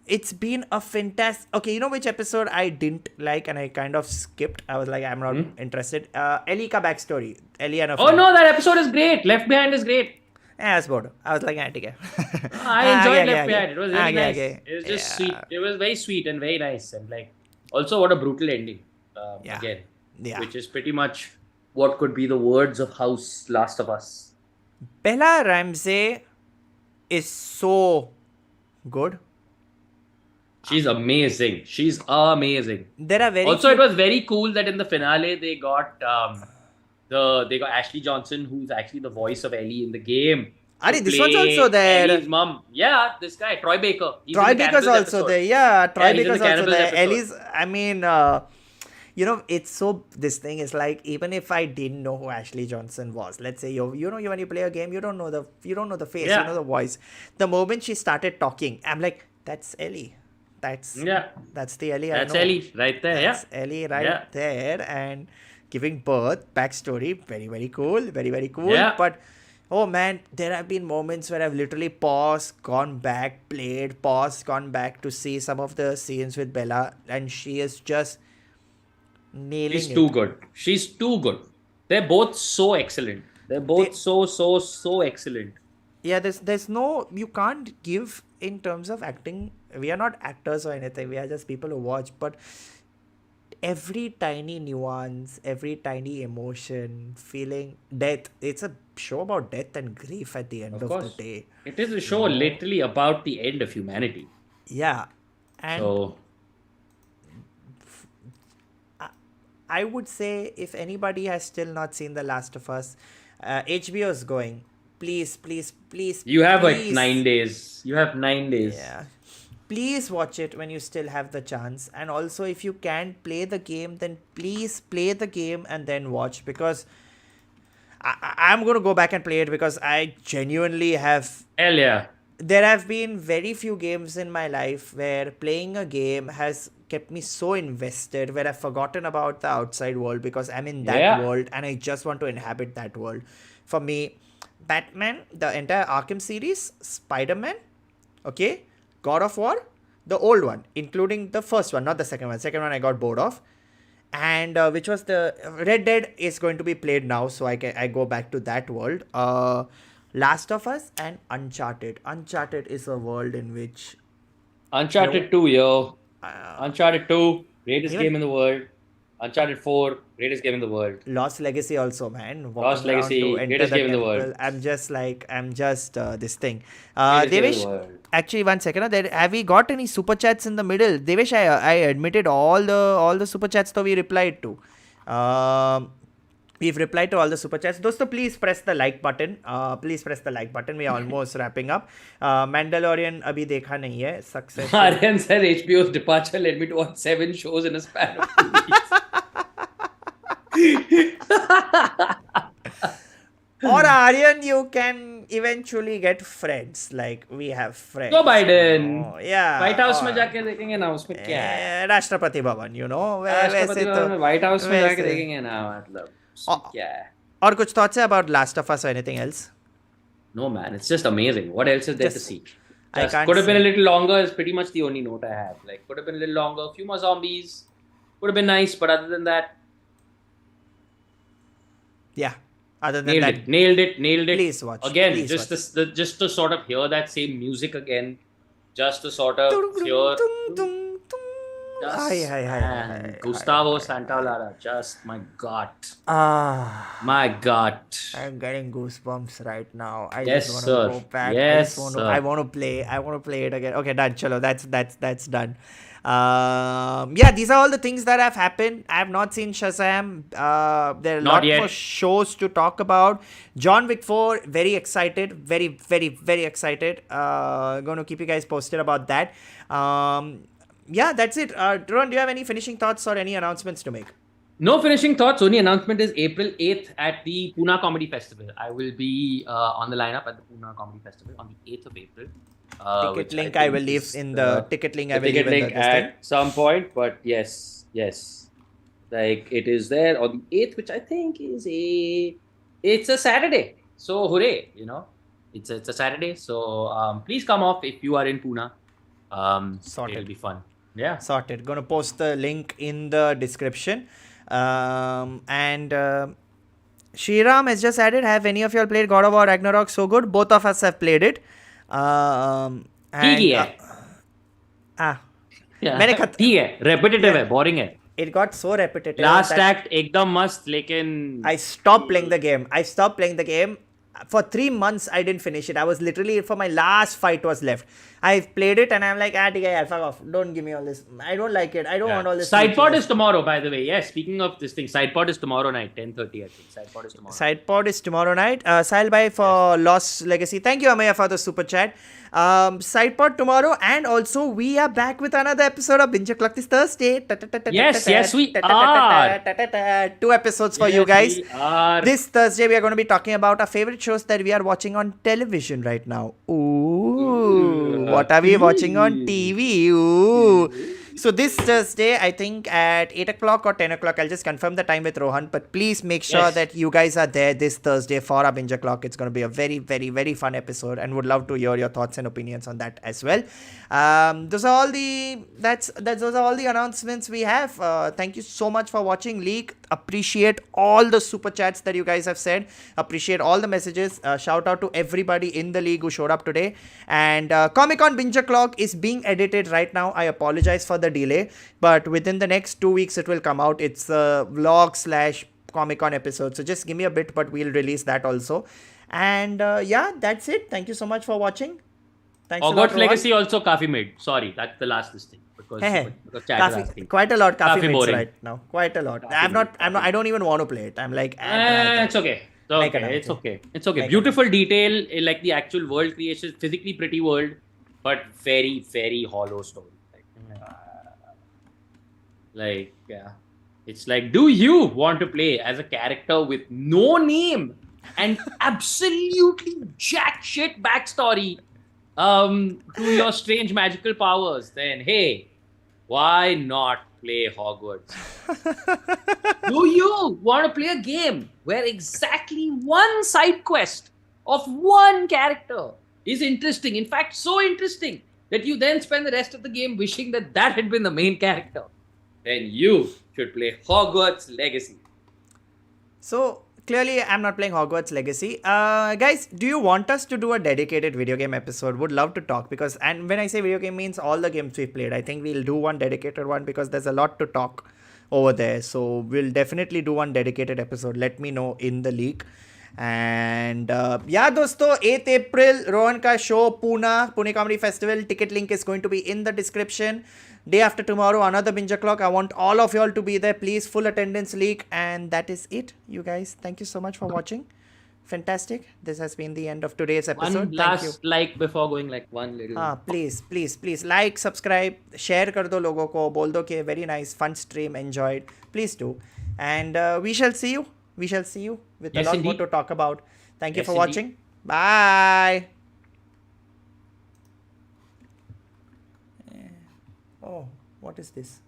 it's been a fantastic. Okay, you know which episode I didn't like and I kind of skipped. I was like, I'm not interested. Ellie ka backstory. Ellie and her friend. Oh no, that episode is great. Left Behind is great. Yeah, I was bored. I was like, okay. I enjoyed Left Behind. It was really nice. It was just sweet. It was very sweet and very nice. And like, also what a brutal ending. Again. Yeah. Which is pretty much what could be the words of House Last of Us. Bella Ramsey is so good. She's amazing. There are it was very cool that in the finale they got Ashley Johnson, who's actually the voice of Ellie in the game. This one's also there. Ellie's mom. Yeah, this guy, Troy Baker. Troy Baker's also there. Yeah, Troy Baker's also there. Ellie's, I mean, it's so, this thing is like, even if I didn't know who Ashley Johnson was, let's say when you play a game, you don't know the face, you know the voice. The moment she started talking, I'm like, that's Ellie. That's the Ellie I know. That's Ellie right there. That's Ellie right there, and giving birth, backstory, very, very cool, very, very cool. Yeah. But oh man, there have been moments where I've literally paused, gone back, played, paused, gone back to see some of the scenes with Bella, and she is just nailing it. She's too good. They're both so excellent. They're both so excellent. Yeah, there's no, you can't give in terms of acting. We are not actors or anything. We are just people who watch, but every tiny nuance, every tiny emotion, feeling, death. It's a show about death and grief at the end of the day. It is a show literally about the end of humanity. Yeah. And so I would say if anybody has still not seen The Last of Us, HBO is going. Please. You have like 9 days. Yeah. Please watch it when you still have the chance. And also, if you can't play the game, then please play the game and then watch. Because I'm going to go back and play it because I genuinely have... Hell yeah. There have been very few games in my life where playing a game has kept me so invested, where I've forgotten about the outside world because I'm in that world and I just want to inhabit that world. For me, Batman, the entire Arkham series, Spider-Man, okay, God of War, the old one, including the first one, not the second one. Second one I got bored of. And which was the Red Dead is going to be played now, so I go back to that world. Last of Us and Uncharted. Uncharted is a world in which... Uncharted 2, yo. Uncharted 2, greatest game in the world. Uncharted 4, greatest game in the world. Lost Legacy also, man. Lost Legacy, greatest game in the world. I'm just this thing. Devish, Actually, one second. Have we got any super chats in the middle? Devesh, I admitted all the super chats that we replied to. We've replied to all the super chats. Dosto, please press the like button. Please press the like button. We are almost wrapping up. Mandalorian abhi dekha nahi hai. Successful. Aryan said HBO's departure led me to watch 7 shows in a span of 2 weeks. Or Aryan, you can eventually get friends. Like we have friends. Joe Biden. Yeah. White House में जाके देखेंगे ना उसमें क्या है? राष्ट्रपति भवन, राष्ट्रपति भवन में White House में जाके देखेंगे ना मतलब क्या है? और कुछ thoughts है about Last of Us or anything else? No man, it's just amazing. What else is there to see? Could have been a little longer is pretty much the only note I have. Like could have been a little longer, a few more zombies. Would have been nice, but other than that, yeah. Other than that, nailed it. Please watch. Again, please just watch. just to sort of hear that same music again, just to sort of hear. Gustavo Santaolalla, just my God. My God. I'm getting goosebumps right now. I Yes, just want sir. to go back. Yes, I want to play. I want to play it again. Okay, done. Chalo, that's done. Yeah, these are all the things that have happened. I have not seen Shazam. There are a lot more shows to talk about. John Wick 4, very excited. Very, very, very excited. Going to keep you guys posted about that. Yeah, that's it. Rohan, do you have any finishing thoughts or any announcements to make? No finishing thoughts. Only announcement is April 8th at the Pune Comedy Festival. I will be on the lineup at the Pune Comedy Festival on the 8th of April. Ticket link I will leave in the ticket link. I will leave in the at some point, but yes, like it is there on the 8th, which I think is it's a Saturday. So hooray, it's a Saturday. So please come off if you are in Pune. Sorted. It'll be fun. Yeah, sorted. Gonna post the link in the description. And Shriram has just added, have any of y'all played God of War Ragnarok? So good. Both of us have played it. ठीक है repetitive है, boring है. It got so repetitive. Last act एकदम मस्त, लेकिन I stopped playing the game. For 3 months I didn't finish it. I was literally, for my last fight was left. I played it and I'm like, fuck off. Don't give me all this. I don't like it. I don't want all this. Sidepod is tomorrow, by the way. Yes, speaking of this thing, Sidepod is tomorrow night, 10:30 I think. Sidepod is tomorrow night. Sahil bhai for Lost Legacy. Thank you, Amaya, for the super chat. Sidepod tomorrow, and also we are back with another episode of Binge-O-Clock this Thursday. Yes, we are. 2 episodes for you guys. This Thursday we are going to be talking about our favorite shows that we are watching on television right now. Ooh. What are we watching on TV? Ooh. So this Thursday, I think at 8 o'clock or 10 o'clock, I'll just confirm the time with Rohan. But please make sure that you guys are there this Thursday for our Binge-O-Clock. It's going to be a very, very, very fun episode, and would love to hear your thoughts and opinions on that as well. Those are all the announcements we have. Thank you so much for watching League. Appreciate all the super chats that you guys have said. Appreciate all the messages. Shout out to everybody in the league who showed up today. And Comic-Con Binge-O-Clock is being edited right now. I apologize for the delay, but within the next 2 weeks it will come out. It's a vlog / Comic-Con episode, so just give me a bit, but we'll release that also. And yeah, that's it. Thank you so much for watching. Thanks a lot, Hogwarts Legacy also काफी mid. Sorry, that's the last thing. Because quite a lot काफी mids right now. Quite a lot. I don't even want to play it. I'm like, it's okay. It's okay. Beautiful detail, like the actual world creation, physically pretty world, but very, very hollow story. It's like, do you want to play as a character with no name and absolutely jack shit backstory to your strange magical powers? Then hey, why not play Hogwarts? Do you want to play a game where exactly one side quest of one character is interesting, in fact so interesting that you then spend the rest of the game wishing that had been the main character? Then you should play Hogwarts Legacy. So clearly I'm not playing Hogwarts Legacy. Guys, do you want us to do a dedicated video game episode? Would love to talk, because, and when I say video game means all the games we've played. I think we'll do one dedicated one because there's a lot to talk over there. So we'll definitely do one dedicated episode. Let me know in the leak. And yeah, dosto, 8th April, Rohan ka show, Pune Comedy Festival. Ticket link is going to be in the description. Day after tomorrow, another Binge-O-Clock. I want all of y'all to be there. Please, full attendance leak. And that is it, you guys. Thank you so much for watching. Fantastic. This has been the end of today's episode. One last like before going, like one little. Please like, subscribe, share kar do logo ko, bol do ke very nice, fun stream, enjoyed. Please do. And we shall see you. We shall see you with a lot more to talk about. Thank you for watching. Bye. Oh, what is this?